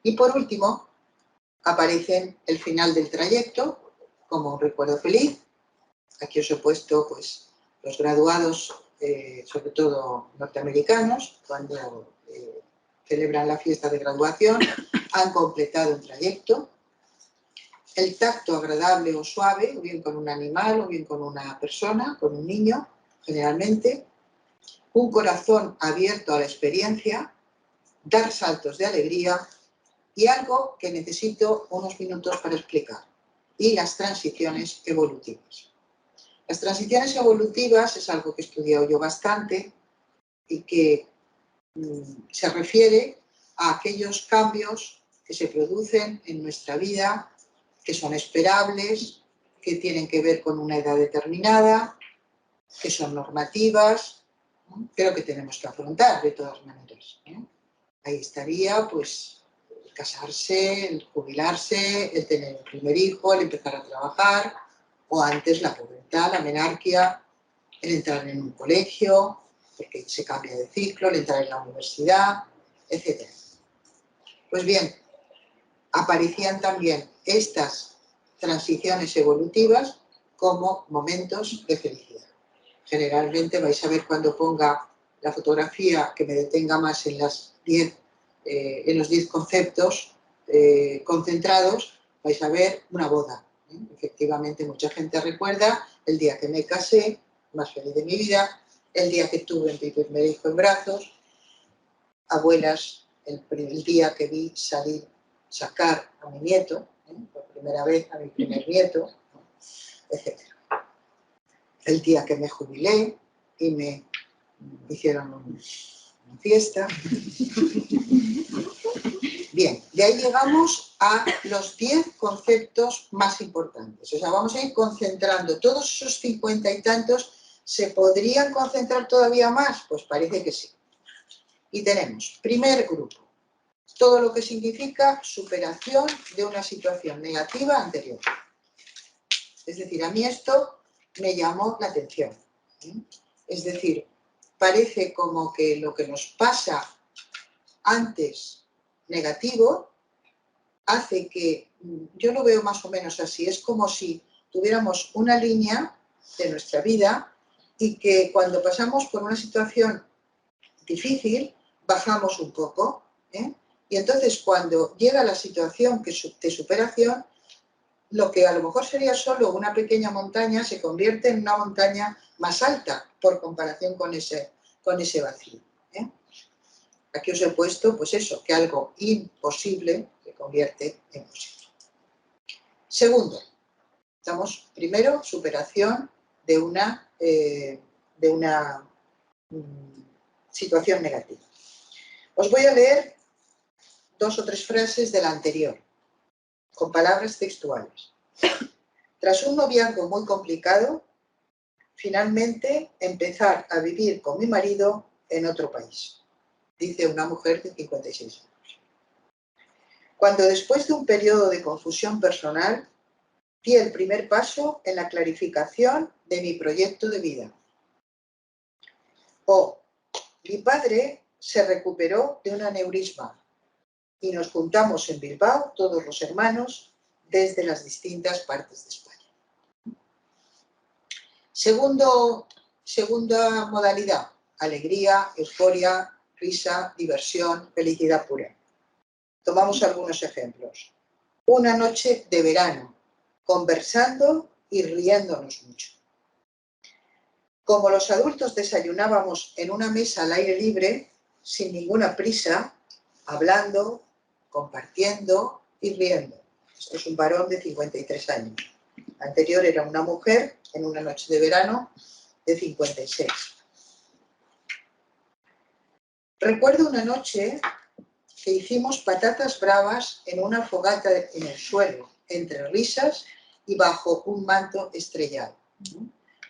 Speaker 2: Y por último, aparece el final del trayecto como un recuerdo feliz. Aquí os he puesto pues, los graduados, sobre todo norteamericanos, cuando celebran la fiesta de graduación, han completado un trayecto. El tacto agradable o suave, o bien con un animal, o bien con una persona, con un niño, generalmente. Un corazón abierto a la experiencia, dar saltos de alegría y algo que necesito unos minutos para explicar, y las transiciones evolutivas. Las transiciones evolutivas es algo que he estudiado yo bastante y que se refiere a aquellos cambios que se producen en nuestra vida, que son esperables, que tienen que ver con una edad determinada, que son normativas, ¿no? Pero que tenemos que afrontar de todas maneras, ¿no? Ahí estaría, pues, el casarse, el jubilarse, el tener el primer hijo, el empezar a trabajar, o antes la pubertad, la menarquia, el entrar en un colegio, porque se cambia de ciclo, el entrar en la universidad, etc. Pues bien, aparecían también estas transiciones evolutivas como momentos de felicidad. Generalmente vais a ver cuando ponga la fotografía que me detenga más en, en los 10 conceptos concentrados, vais a ver una boda. Efectivamente, mucha gente recuerda el día que me casé, más feliz de mi vida, el día que tuve mi primer hijo en brazos, abuelas, el día que vi sacar a mi nieto, por primera vez a mi primer nieto, etc. El día que me jubilé y me hicieron una fiesta. Bien, de ahí llegamos a los 10 conceptos más importantes. O sea, vamos a ir concentrando todos esos 50 y tantos. ¿Se podrían concentrar todavía más? Pues parece que sí. Y tenemos, primer grupo, todo lo que significa superación de una situación negativa anterior. Es decir, a mí esto me llamó la atención. Es decir, parece como que lo que nos pasa antes negativo hace que, yo lo veo más o menos así, es como si tuviéramos una línea de nuestra vida y que cuando pasamos por una situación difícil, bajamos un poco, y entonces cuando llega la situación de superación, lo que a lo mejor sería solo una pequeña montaña se convierte en una montaña más alta por comparación con ese vacío. Aquí os he puesto, pues eso, que algo imposible se convierte en posible. Segundo, estamos primero, superación de una situación negativa. Os voy a leer 2 o 3 frases de la anterior, con palabras textuales. Tras un noviazgo muy complicado, finalmente empezar a vivir con mi marido en otro país, dice una mujer de 56 años. Cuando después de un periodo de confusión personal, di el primer paso en la clarificación de mi proyecto de vida. O, mi padre se recuperó de un aneurisma y nos juntamos en Bilbao, todos los hermanos, desde las distintas partes de España. Segunda modalidad, alegría, euforia, risa, diversión, felicidad pura. Tomamos algunos ejemplos. Una noche de verano, conversando y riéndonos mucho. Como los adultos desayunábamos en una mesa al aire libre, sin ninguna prisa, hablando, compartiendo y riendo. Esto es un varón de 53 años. La anterior era una mujer en una noche de verano de 56. Recuerdo una noche que hicimos patatas bravas en una fogata en el suelo, entre risas y bajo un manto estrellado.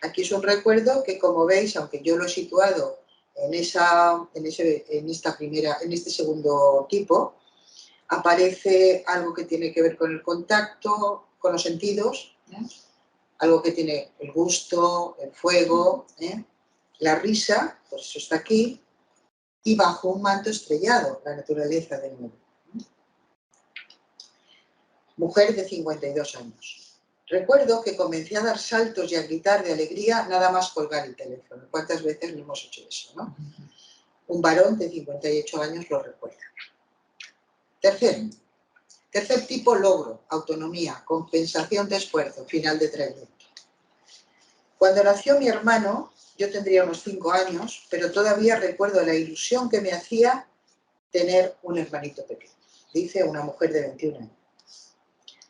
Speaker 2: Aquí es un recuerdo que, como veis, aunque yo lo he situado en este segundo tipo, aparece algo que tiene que ver con el contacto, con los sentidos, algo que tiene el gusto, el fuego, la risa, pues eso está aquí, y bajo un manto estrellado, la naturaleza del mundo. Mujer de 52 años. Recuerdo que comencé a dar saltos y a gritar de alegría nada más colgar el teléfono. ¿Cuántas veces no hemos hecho eso, no? Un varón de 58 años lo recuerda. Tercer tipo, logro, autonomía, compensación de esfuerzo, final de trayecto. Cuando nació mi hermano, yo tendría unos 5 años, pero todavía recuerdo la ilusión que me hacía tener un hermanito pequeño, dice una mujer de 21 años.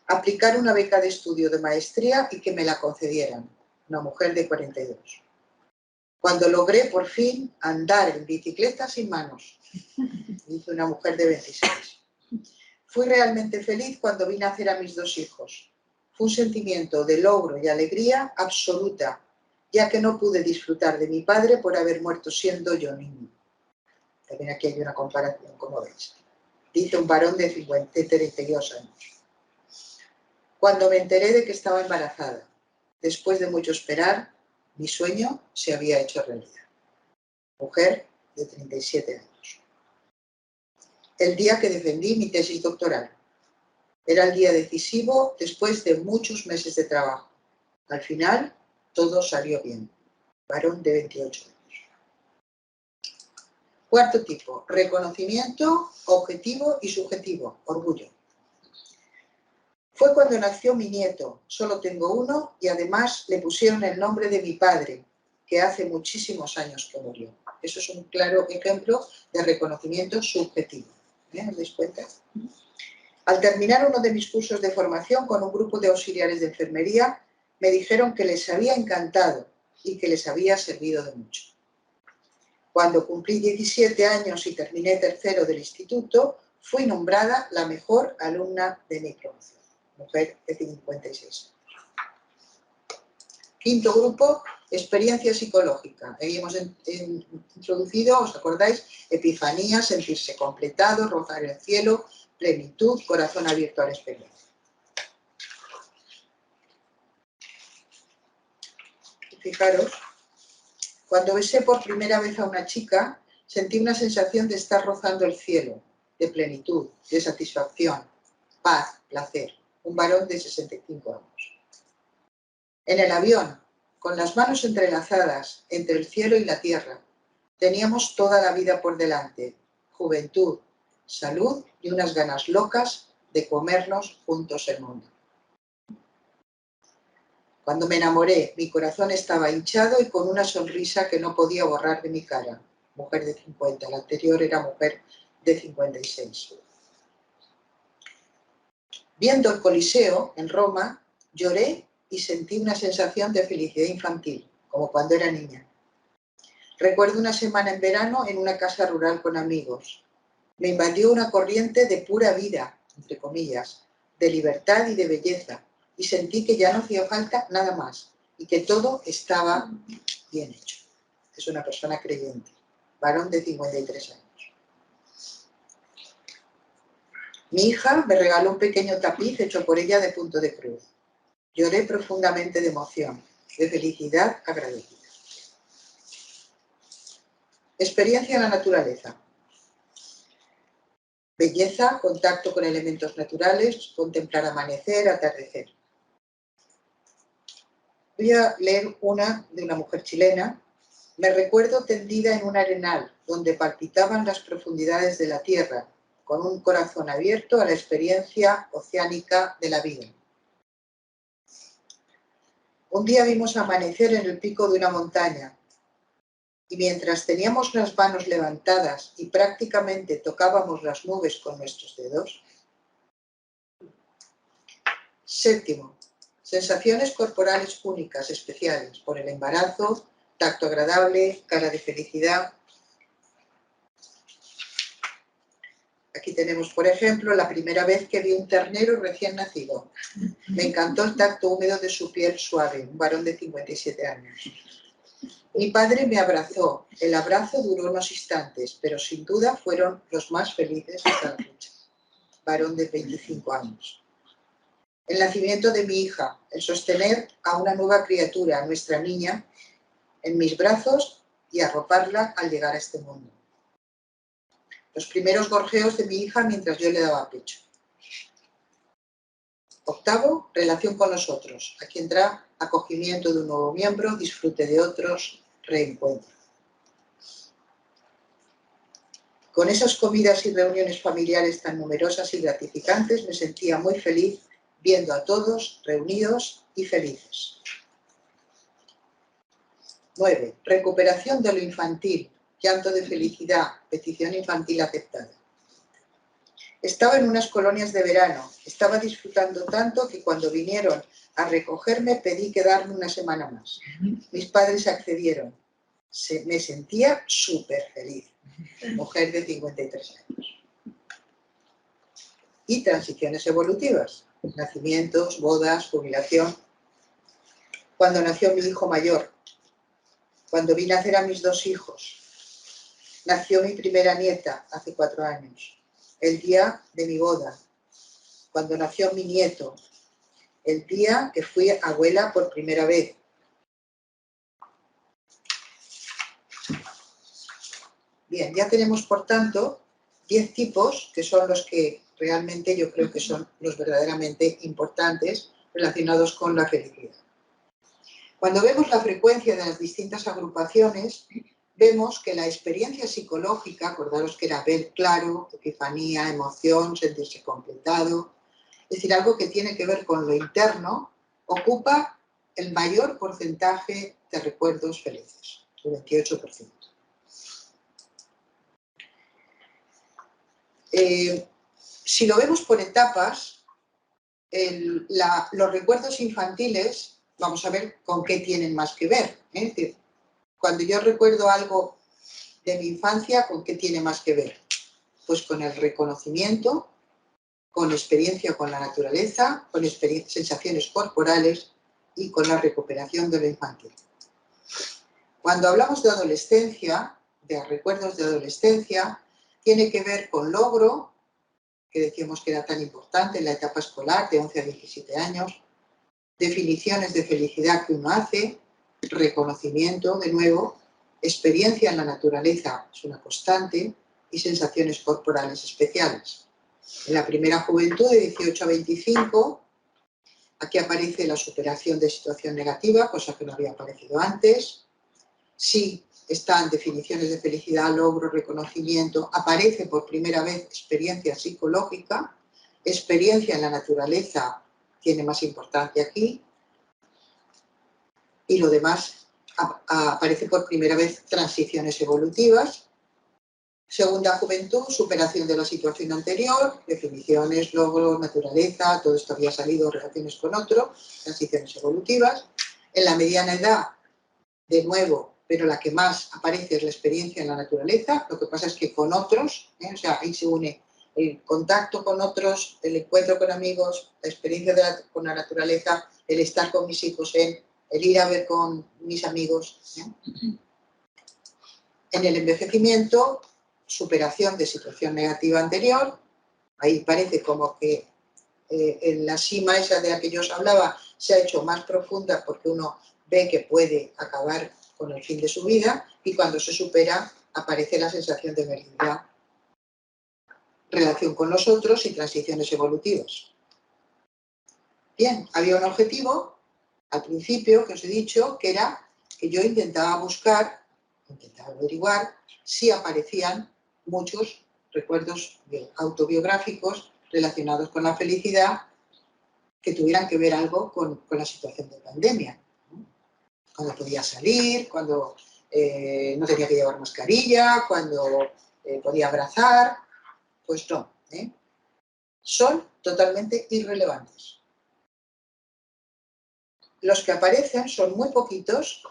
Speaker 2: Aplicar una beca de estudio de maestría y que me la concedieran. una mujer de 42. Cuando logré por fin andar en bicicleta sin manos, dice una mujer de 26. Fui realmente feliz cuando vi nacer a mis 2 hijos. Fue un sentimiento de logro y alegría absoluta, ya que no pude disfrutar de mi padre por haber muerto siendo yo niño. También aquí hay una comparación, como veis. Dice un varón de 32 años. Cuando me enteré de que estaba embarazada, después de mucho esperar, mi sueño se había hecho realidad. Mujer de 37 años. El día que defendí mi tesis doctoral. Era el día decisivo después de muchos meses de trabajo. Al final, todo salió bien. Varón de 28 años. Cuarto tipo, reconocimiento objetivo y subjetivo, orgullo. Fue cuando nació mi nieto, solo tengo uno, y además le pusieron el nombre de mi padre, que hace muchísimos años que murió. Eso es un claro ejemplo de reconocimiento subjetivo. ¿Os dais cuenta? Al terminar uno de mis cursos de formación con un grupo de auxiliares de enfermería, me dijeron que les había encantado y que les había servido de mucho. Cuando cumplí 17 años y terminé tercero del instituto, fui nombrada la mejor alumna de mi promoción, mujer de 56 años. Quinto grupo, experiencia psicológica. Ahí hemos introducido, ¿os acordáis? Epifanía, sentirse completado, rozar el cielo, plenitud, corazón abierto a la experiencia. Fijaros, cuando besé por primera vez a una chica, sentí una sensación de estar rozando el cielo, de plenitud, de satisfacción, paz, placer. Un varón de 65 años. En el avión, con las manos entrelazadas entre el cielo y la tierra, teníamos toda la vida por delante, juventud, salud y unas ganas locas de comernos juntos el mundo. Cuando me enamoré, mi corazón estaba hinchado y con una sonrisa que no podía borrar de mi cara. Mujer de 50, la anterior era mujer de 56. Viendo el Coliseo en Roma, lloré y sentí una sensación de felicidad infantil, como cuando era niña. Recuerdo una semana en verano en una casa rural con amigos. Me invadió una corriente de pura vida, entre comillas, de libertad y de belleza, y sentí que ya no hacía falta nada más y que todo estaba bien hecho. Es una persona creyente, varón de 53 años. Mi hija me regaló un pequeño tapiz hecho por ella de punto de cruz. Lloré profundamente de emoción, de felicidad agradecida. Experiencia en la naturaleza. Belleza, contacto con elementos naturales, contemplar amanecer, atardecer. Voy a leer una de una mujer chilena. Me recuerdo tendida en un arenal donde palpitaban las profundidades de la tierra, con un corazón abierto a la experiencia oceánica de la vida. Un día vimos amanecer en el pico de una montaña y mientras teníamos las manos levantadas y prácticamente tocábamos las nubes con nuestros dedos. Séptimo, sensaciones corporales únicas, especiales, por el embarazo, tacto agradable, cara de felicidad. Aquí tenemos, por ejemplo, la primera vez que vi un ternero recién nacido. Me encantó el tacto húmedo de su piel suave, un varón de 57 años. Mi padre me abrazó. El abrazo duró unos instantes, pero sin duda fueron los más felices hasta la fecha. Varón de 25 años. El nacimiento de mi hija, el sostener a una nueva criatura, a nuestra niña, en mis brazos y arroparla al llegar a este mundo. Los primeros gorjeos de mi hija mientras yo le daba pecho. Octavo, relación con los otros. Aquí entra acogimiento de un nuevo miembro, disfrute de otros, reencuentro. Con esas comidas y reuniones familiares tan numerosas y gratificantes me sentía muy feliz viendo a todos reunidos y felices. 9. Recuperación de lo infantil, llanto de felicidad, petición infantil aceptada. Estaba en unas colonias de verano, estaba disfrutando tanto que cuando vinieron a recogerme pedí quedarme una semana más. Mis padres accedieron. Me sentía súper feliz. Mujer de 53 años. Y transiciones evolutivas. Nacimientos, bodas, jubilación. Cuando nació mi hijo mayor. Cuando vi nacer a mis 2 hijos. Nació mi primera nieta hace 4 años. El día de mi boda. Cuando nació mi nieto. El día que fui abuela por primera vez. Bien, ya tenemos, por tanto, 10 tipos que son los que realmente yo creo que son los verdaderamente importantes relacionados con la felicidad. Cuando vemos la frecuencia de las distintas agrupaciones, vemos que la experiencia psicológica, acordaros que era ver claro, epifanía, emoción, sentirse completado, es decir, algo que tiene que ver con lo interno, ocupa el mayor porcentaje de recuerdos felices, el 28%. Si lo vemos por etapas, los recuerdos infantiles, vamos a ver con qué tienen más que ver. Es decir, cuando yo recuerdo algo de mi infancia, ¿con qué tiene más que ver? Pues con el reconocimiento, con experiencia con la naturaleza, con sensaciones corporales y con la recuperación de lo infantil. Cuando hablamos de adolescencia, de recuerdos de adolescencia, tiene que ver con logro, que decíamos que era tan importante en la etapa escolar de 11 a 17 años, definiciones de felicidad que uno hace, reconocimiento, de nuevo, experiencia en la naturaleza es una constante y sensaciones corporales especiales. En la primera juventud, de 18 a 25, aquí aparece la superación de situación negativa, cosa que no había aparecido antes. Sí, están definiciones de felicidad, logro, reconocimiento, aparece por primera vez experiencia psicológica, experiencia en la naturaleza tiene más importancia aquí, y lo demás aparece por primera vez transiciones evolutivas. Segunda juventud, superación de la situación anterior, definiciones, logro, naturaleza, todo esto había salido, relaciones con otro, transiciones evolutivas. En la mediana edad, de nuevo, pero la que más aparece es la experiencia en la naturaleza, lo que pasa es que con otros, o sea, ahí se une el contacto con otros, el encuentro con amigos, la experiencia con la naturaleza, el estar con mis hijos, el ir a ver con mis amigos. En el envejecimiento, superación de situación negativa anterior, ahí parece como que en la cima esa de la que yo os hablaba se ha hecho más profunda porque uno ve que puede acabar con el fin de su vida y cuando se supera aparece la sensación de felicidad, relación con los otros y transiciones evolutivas. Bien, había un objetivo al principio que os he dicho que era que yo intentaba averiguar si aparecían muchos recuerdos autobiográficos relacionados con la felicidad que tuvieran que ver algo con la situación de pandemia. Cuando podía salir, cuando no tenía que llevar mascarilla, cuando podía abrazar, pues no. Son totalmente irrelevantes. Los que aparecen son muy poquitos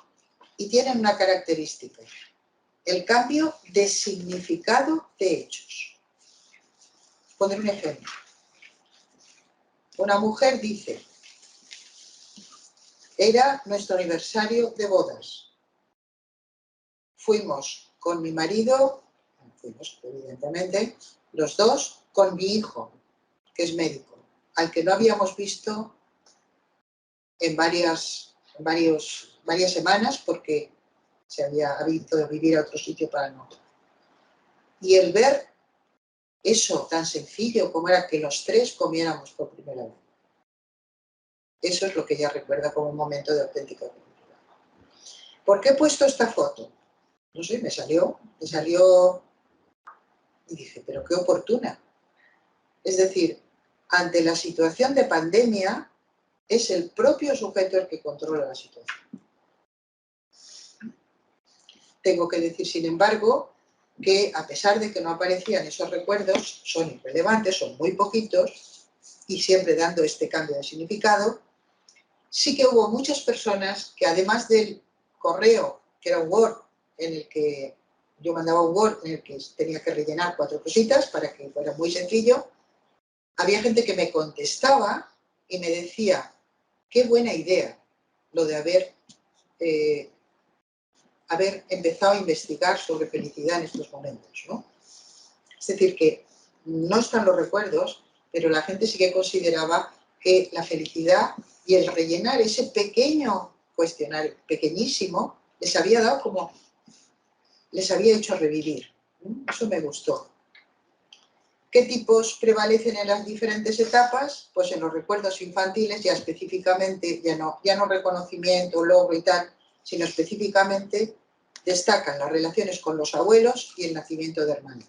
Speaker 2: y tienen una característica: el cambio de significado de hechos. Poner un ejemplo. Una mujer dice: era nuestro aniversario de bodas. Fuimos con mi marido, evidentemente, los dos, con mi hijo, que es médico, al que no habíamos visto en varias semanas porque se había ido a vivir a otro sitio para no. Y el ver eso tan sencillo como era que los tres comiéramos por primera vez. Eso es lo que ella recuerda como un momento de auténtica felicidad. ¿Por qué he puesto esta foto? No sé, me salió y dije, pero qué oportuna. Es decir, ante la situación de pandemia, es el propio sujeto el que controla la situación. Tengo que decir, sin embargo, que a pesar de que no aparecían esos recuerdos, son irrelevantes, son muy poquitos y siempre dando este cambio de significado, sí que hubo muchas personas que además del correo, que era un Word, en el que yo mandaba un Word en el que tenía que rellenar 4 cositas para que fuera muy sencillo, había gente que me contestaba y me decía, qué buena idea lo de haber empezado a investigar sobre felicidad en estos momentos, ¿no? Es decir, que no están los recuerdos, pero la gente sí que consideraba que la felicidad y el rellenar ese pequeño cuestionario, pequeñísimo, les había dado como, les había hecho revivir. Eso me gustó. ¿Qué tipos prevalecen en las diferentes etapas? Pues en los recuerdos infantiles, ya específicamente, ya no reconocimiento, logro y tal, sino específicamente destacan las relaciones con los abuelos y el nacimiento de hermanos.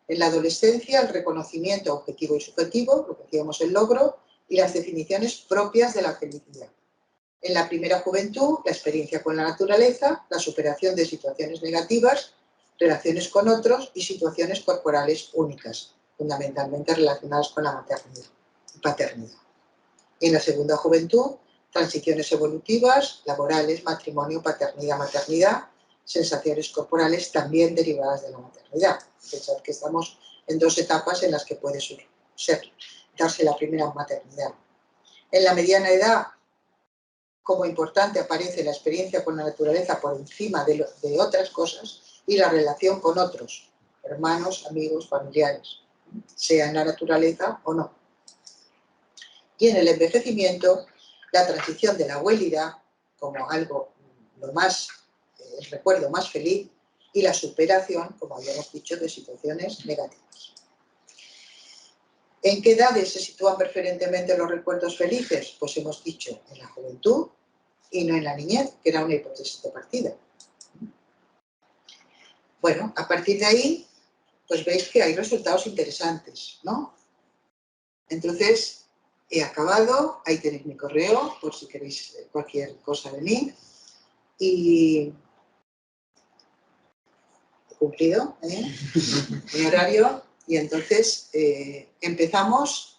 Speaker 2: En la adolescencia, el reconocimiento objetivo y subjetivo, lo que decíamos el logro, y las definiciones propias de la felicidad. En la primera juventud, la experiencia con la naturaleza, la superación de situaciones negativas, relaciones con otros y situaciones corporales únicas, fundamentalmente relacionadas con la maternidad y paternidad. Y en la segunda juventud, transiciones evolutivas, laborales, matrimonio, paternidad, maternidad, sensaciones corporales también derivadas de la maternidad. Pensad que estamos en 2 etapas en las que puede darse la primera maternidad. En la mediana edad, como importante aparece la experiencia con la naturaleza por encima de otras cosas y la relación con otros, hermanos, amigos, familiares, sea en la naturaleza o no. Y en el envejecimiento, la transición de la abuelidad como algo el recuerdo más feliz, y la superación, como habíamos dicho, de situaciones negativas. ¿En qué edades se sitúan preferentemente los recuerdos felices? Pues hemos dicho en la juventud y no en la niñez, que era una hipótesis de partida. Bueno, a partir de ahí, pues veis que hay resultados interesantes, ¿no? Entonces, he acabado, ahí tenéis mi correo, por si queréis cualquier cosa de mí. Y he cumplido mi horario, y entonces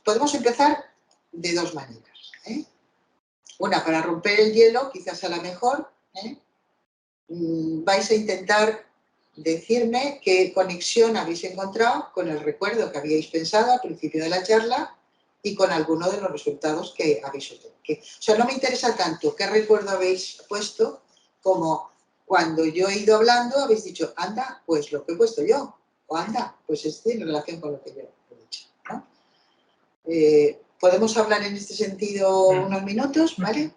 Speaker 2: podemos empezar de 2 maneras. Una, para romper el hielo, quizás a la mejor, vais a intentar decirme qué conexión habéis encontrado con el recuerdo que habíais pensado al principio de la charla y con alguno de los resultados que habéis obtenido. O sea, no me interesa tanto qué recuerdo habéis puesto como cuando yo he ido hablando habéis dicho, anda, pues lo que he puesto yo, o anda, pues en relación con lo que yo he dicho, ¿no? ¿Podemos hablar en este sentido unos minutos, vale?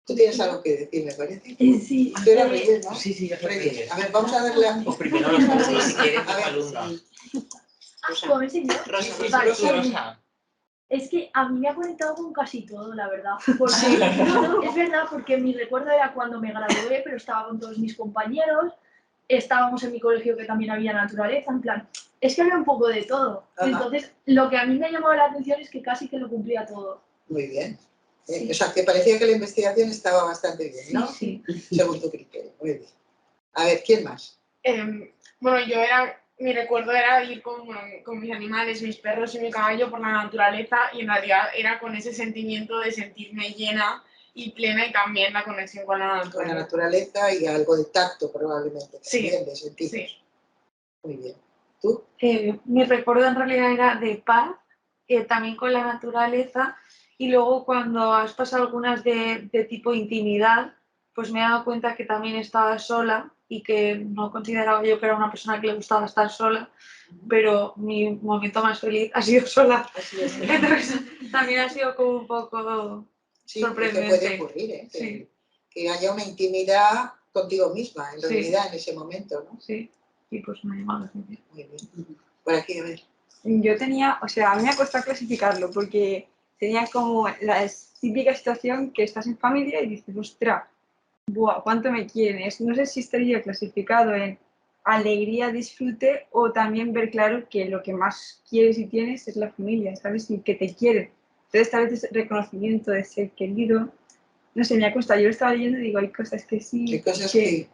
Speaker 2: Tú tienes algo que decir, me parece.
Speaker 3: Sí.
Speaker 2: Tú eras Reyes, ¿no?
Speaker 4: Sí, yo soy Reyes.
Speaker 2: A ver, vamos a darle a...
Speaker 4: Pues primero los saludos, si quieren,
Speaker 2: A ver,
Speaker 4: alumnos.
Speaker 3: ¿Puedo enseñar?
Speaker 1: Rosa,
Speaker 3: Vale.
Speaker 4: Tú, Rosa.
Speaker 3: Es que a mí me ha conectado con casi todo, la verdad. Porque, no, es verdad, porque mi recuerdo era cuando me gradué, pero estaba con todos mis compañeros, estábamos en mi colegio que también había naturaleza, en plan, es que había un poco de todo.
Speaker 2: Ajá.
Speaker 3: Entonces, lo que a mí me ha llamado la atención es que casi que lo cumplía todo.
Speaker 2: Muy bien.
Speaker 3: Sí.
Speaker 2: O sea, que parecía que la investigación estaba bastante bien, ¿no?
Speaker 3: Sí.
Speaker 2: Según tu criterio. Muy bien. A ver, ¿quién más?
Speaker 5: Bueno, mi recuerdo era ir con mis animales, mis perros y mi caballo por la naturaleza, y en realidad era con ese sentimiento de sentirme llena y plena, y también la conexión con la naturaleza.
Speaker 2: Con la naturaleza y algo de tacto probablemente también, de sentidos.
Speaker 5: Sí.
Speaker 2: Muy bien. ¿Tú?
Speaker 6: Mi recuerdo en realidad era de paz, también con la naturaleza, y luego cuando has pasado algunas de tipo intimidad, pues me he dado cuenta que también estaba sola y que no consideraba yo que era una persona que le gustaba estar sola, pero mi momento más feliz ha sido sola.
Speaker 2: Así es.
Speaker 6: Entonces también ha sido como un poco
Speaker 2: Sí,
Speaker 6: sorprendente.
Speaker 2: que puede ocurrir, ¿eh?
Speaker 6: Sí.
Speaker 2: Que haya una intimidad contigo misma, en
Speaker 6: Sí.
Speaker 2: realidad, en ese momento, ¿no?
Speaker 6: Sí, y pues me ha llamado la atención.
Speaker 2: Muy bien. Por aquí, a ver.
Speaker 7: Yo tenía, o sea, a mí me ha costado clasificarlo porque tenía como la típica situación que estás en familia y dices, ostras, buah, ¿cuánto me quieres? No sé si estaría clasificado en alegría, disfrute o también ver claro que lo que más quieres y tienes es la familia, ¿sabes? Y que te quieren. Entonces, tal vez es reconocimiento de ser querido. No sé, me ha costado. Yo lo estaba leyendo y digo, hay cosas que sí.
Speaker 2: Hay cosas que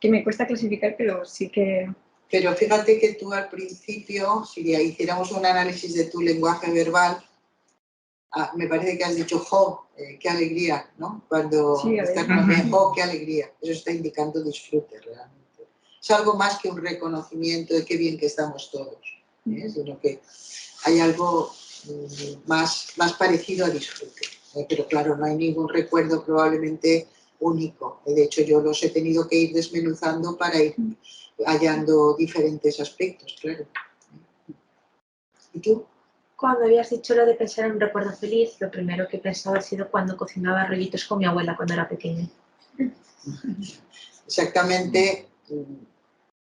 Speaker 7: que me cuesta clasificar, pero sí que...
Speaker 2: Pero fíjate que tú al principio, si hiciéramos un análisis de tu lenguaje verbal, me parece que has dicho, jo, qué alegría, ¿no? Cuando
Speaker 7: Sí,
Speaker 2: estás con alguien, jo, qué alegría. Eso está indicando disfrute realmente. Es algo más que un reconocimiento de qué bien que estamos todos, sino que hay algo más parecido a disfrute. Pero claro, no hay ningún recuerdo probablemente único. De hecho, yo los he tenido que ir desmenuzando para ir hallando diferentes aspectos, claro. ¿Y tú?
Speaker 8: Cuando habías dicho lo de pensar en un recuerdo feliz, lo primero que pensaba ha sido cuando cocinaba rollitos con mi abuela cuando era pequeña.
Speaker 2: Exactamente,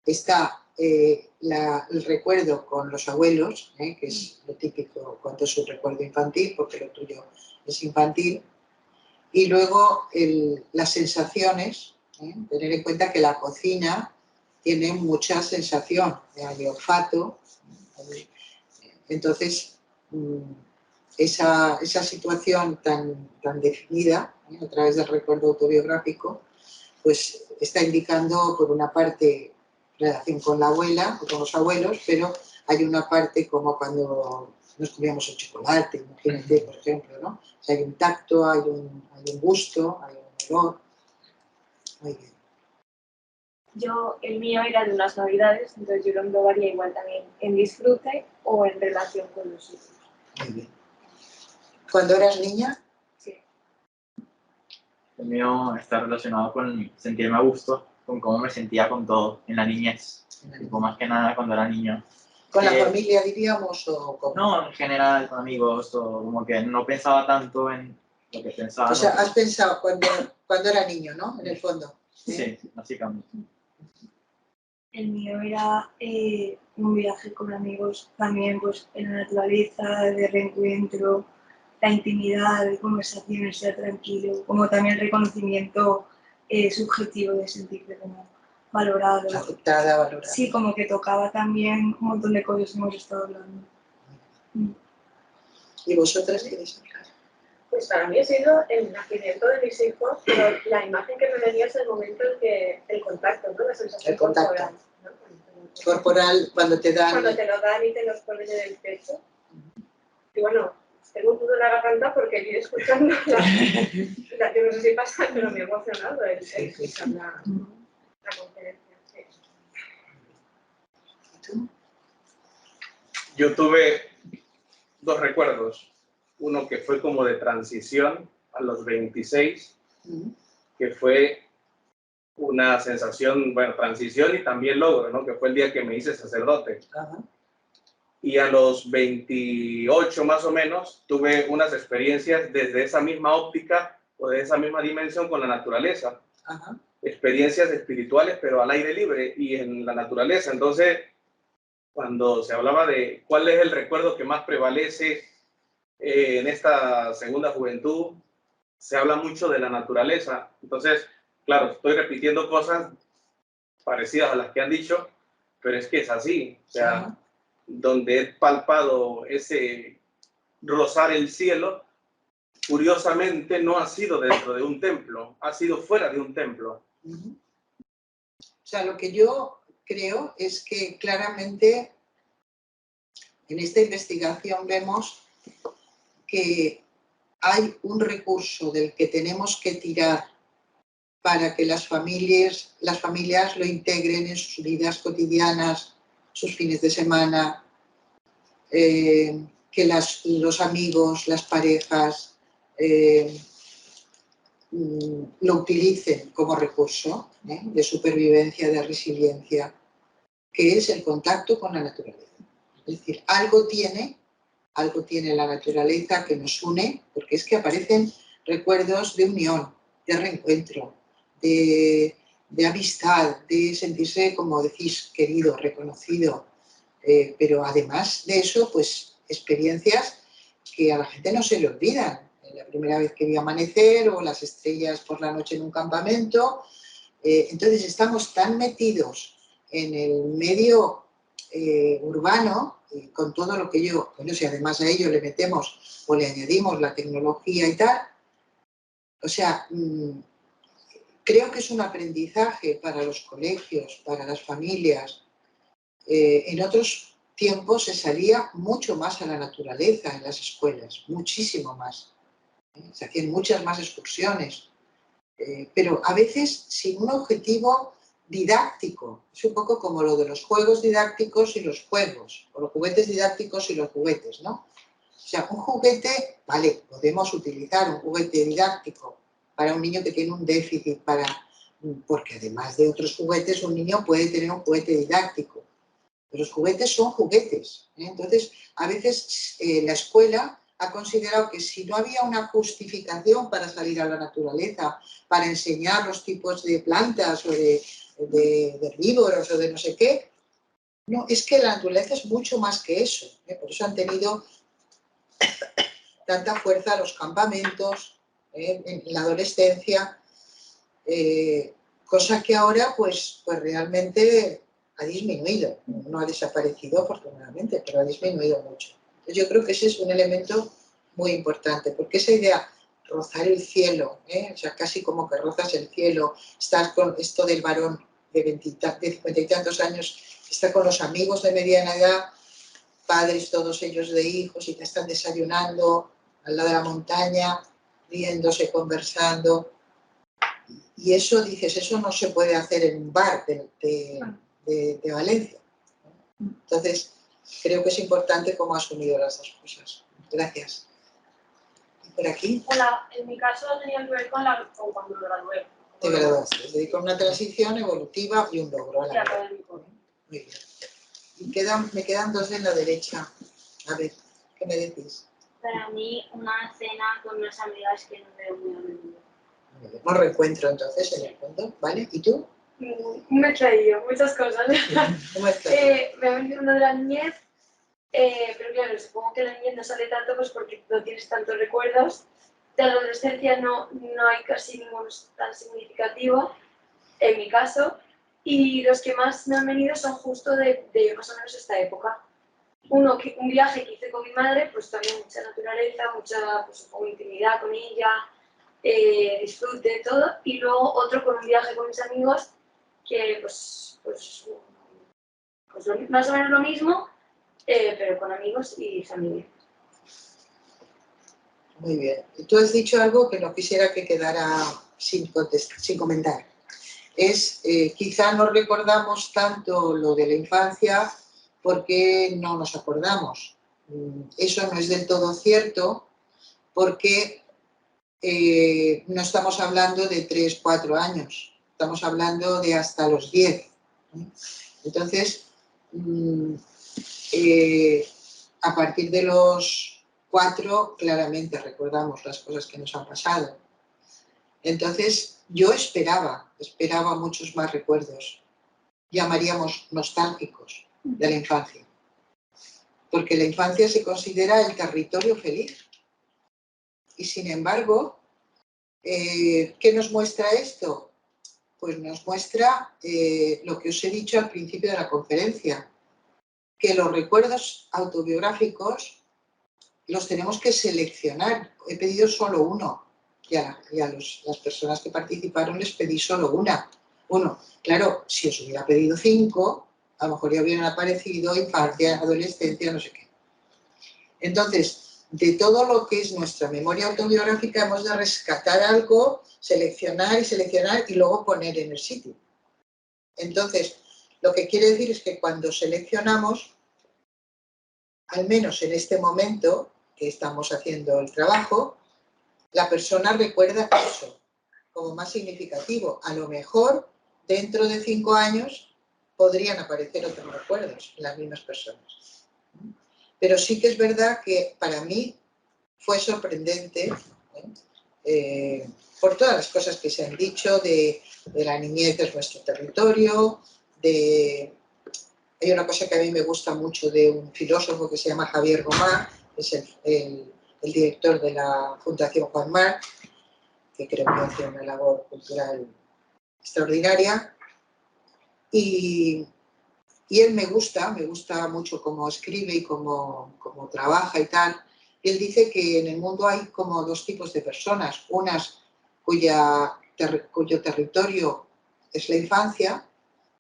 Speaker 2: está el recuerdo con los abuelos, que es lo típico cuando es un recuerdo infantil, porque lo tuyo es infantil, y luego las sensaciones, tener en cuenta que la cocina tiene mucha sensación, hay olfato, entonces esa situación tan definida a través del recuerdo autobiográfico, pues está indicando por una parte relación con la abuela o con los abuelos, pero hay una parte como cuando nos comíamos el chocolate, imagínate, por ejemplo, ¿no? O sea, hay un tacto, hay un gusto, hay un olor. Muy bien.
Speaker 9: Yo, el mío era de unas navidades, entonces yo lo englobaría igual también en disfrute o en relación con los hijos.
Speaker 2: Muy bien. ¿Cuando eras niña?
Speaker 9: Sí.
Speaker 10: El mío está relacionado con sentirme a gusto, con cómo me sentía con todo en la niñez, tipo, más que nada cuando era niño.
Speaker 2: ¿Con la familia, diríamos, o con...?
Speaker 10: No, en general, con amigos, o como que no pensaba tanto en lo que pensaba.
Speaker 2: O sea, has pensado cuando era niño, ¿no? En el fondo.
Speaker 10: Sí, básicamente.
Speaker 3: El mío era un viaje con amigos, también pues en la naturaleza, de reencuentro, la intimidad, de conversaciones, ser tranquilo, como también el reconocimiento subjetivo de sentirte como valorado.
Speaker 2: Aceptada, valorada.
Speaker 3: Sí, como que tocaba también un montón de cosas que hemos estado hablando.
Speaker 2: ¿Y vosotras queréis hablar?
Speaker 9: Pues para mí ha sido el nacimiento de mis hijos, pero la imagen que me venía es el momento en que el contacto, ¿no? La sensación
Speaker 2: El contacto.
Speaker 9: corporal. ¿No?
Speaker 2: Corporal, cuando te dan...
Speaker 9: Cuando te lo dan y te los ponen en el pecho. Y bueno, tengo un nudo en la garganta porque he ido escuchando yo no sé si pasa, pero me ha emocionado el escuchar la conferencia. Sí.
Speaker 2: ¿Y tú?
Speaker 11: Yo tuve dos recuerdos. Uno que fue como de transición a los 26, que fue una sensación, bueno, transición y también logro, ¿no? Que fue el día que me hice sacerdote.
Speaker 2: Ajá.
Speaker 11: Y a los 28 más o menos tuve unas experiencias desde esa misma óptica o de esa misma dimensión con la naturaleza.
Speaker 2: Ajá.
Speaker 11: Experiencias espirituales, pero al aire libre y en la naturaleza. Entonces, cuando se hablaba de cuál es el recuerdo que más prevalece en esta segunda juventud, se habla mucho de la naturaleza. Entonces, claro, estoy repitiendo cosas parecidas a las que han dicho, pero es que es así. O sea, donde he palpado ese rozar el cielo, curiosamente no ha sido dentro de un templo, ha sido fuera de un templo.
Speaker 2: O sea, lo que yo creo es que claramente en esta investigación vemos que hay un recurso del que tenemos que tirar para que las familias lo integren en sus vidas cotidianas, sus fines de semana, que los amigos, las parejas lo utilicen como recurso de supervivencia, de resiliencia, que es el contacto con la naturaleza. Es decir, algo tiene la naturaleza que nos une, porque es que aparecen recuerdos de unión, de reencuentro, de amistad, de sentirse, como decís, querido, reconocido, pero además de eso, pues experiencias que a la gente no se le olvidan. La primera vez que vi amanecer o las estrellas por la noche en un campamento. Entonces estamos tan metidos en el medio urbano, con todo lo que ello, bueno, si además a ello le metemos o le añadimos la tecnología y tal, o sea, creo que es un aprendizaje para los colegios, para las familias. En otros tiempos se salía mucho más a la naturaleza en las escuelas, muchísimo más. Se hacían muchas más excursiones, pero a veces sin un objetivo didáctico. Es un poco como lo de los juegos didácticos y los juegos, o los juguetes didácticos y los juguetes, ¿no? O sea, un juguete, vale, podemos utilizar un juguete didáctico para un niño que tiene un déficit, porque además de otros juguetes, un niño puede tener un juguete didáctico. Pero los juguetes son juguetes, ¿eh? Entonces, a veces la escuela ha considerado que si no había una justificación para salir a la naturaleza, para enseñar los tipos de plantas o de herbívoros o de no sé qué, no, es que la naturaleza es mucho más que eso, ¿eh? Por eso han tenido tanta fuerza los campamentos en la adolescencia, cosa que ahora pues realmente ha disminuido, no ha desaparecido afortunadamente, pero ha disminuido mucho. Entonces yo creo que ese es un elemento muy importante, porque esa idea, rozar el cielo, o sea, casi como que rozas el cielo, estás con esto del varón de 50 y tantos años, está con los amigos de mediana edad, padres todos ellos de hijos, y te están desayunando al lado de la montaña, riéndose, conversando. Y eso, dices, eso no se puede hacer en un bar de Valencia. Entonces, creo que es importante cómo has unido las dos cosas. Gracias. ¿Y por aquí?
Speaker 3: Hola, en mi caso tenía que ver con cuando me gradué.
Speaker 2: Te graduaste, es decir, con una transición evolutiva y un logro.
Speaker 3: Y académico.
Speaker 2: Muy bien. Y me quedan dos en la derecha. A ver, ¿qué me decís?
Speaker 12: Para mí, una cena con unas amigas que no veo muy a menudo.
Speaker 2: Un reencuentro entonces en el fondo, ¿vale? ¿Y tú?
Speaker 3: Me he traído muchas cosas.
Speaker 2: ¿Cómo estás?
Speaker 3: Me ha venido una de la niñez, pero claro, supongo que la niñez no sale tanto pues porque no tienes tantos recuerdos. De la adolescencia no hay casi ninguno tan significativo, en mi caso, y los que más me han venido son justo de más o menos esta época. Un viaje que hice con mi madre, pues también mucha naturaleza, mucha pues, intimidad con ella, disfrute, todo, y luego otro con un viaje con mis amigos que pues más o menos lo mismo, pero con amigos y familia.
Speaker 2: Muy bien. Tú has dicho algo que no quisiera que quedara sin comentar. Quizá no recordamos tanto lo de la infancia porque no nos acordamos. Eso no es del todo cierto porque no estamos hablando de 3, 4 años, estamos hablando de hasta los 10. Entonces, a partir de los 4, claramente recordamos las cosas que nos han pasado. Entonces, yo esperaba muchos más recuerdos, llamaríamos nostálgicos, de la infancia. Porque la infancia se considera el territorio feliz. Y sin embargo, ¿qué nos muestra esto? Pues nos muestra lo que os he dicho al principio de la conferencia, que los recuerdos autobiográficos los tenemos que seleccionar. He pedido solo uno y a las personas que participaron les pedí solo uno. Claro, si os hubiera pedido 5, a lo mejor ya hubieran aparecido infancia, adolescencia, no sé qué. Entonces, de todo lo que es nuestra memoria autobiográfica hemos de rescatar algo, seleccionar y luego poner en el sitio. Entonces, lo que quiere decir es que cuando seleccionamos, al menos en este momento que estamos haciendo el trabajo, la persona recuerda eso como más significativo. A lo mejor, dentro de 5 años, podrían aparecer otros recuerdos en las mismas personas. Pero sí que es verdad que para mí fue sorprendente, por todas las cosas que se han dicho, de la niñez es nuestro territorio, hay una cosa que a mí me gusta mucho de un filósofo que se llama Javier Gomá, es el director de la Fundación Juan March, que creo que hace una labor cultural extraordinaria. Y él me gusta mucho cómo escribe y cómo trabaja y tal. Y él dice que en el mundo hay como 2 tipos de personas, unas cuya cuyo territorio es la infancia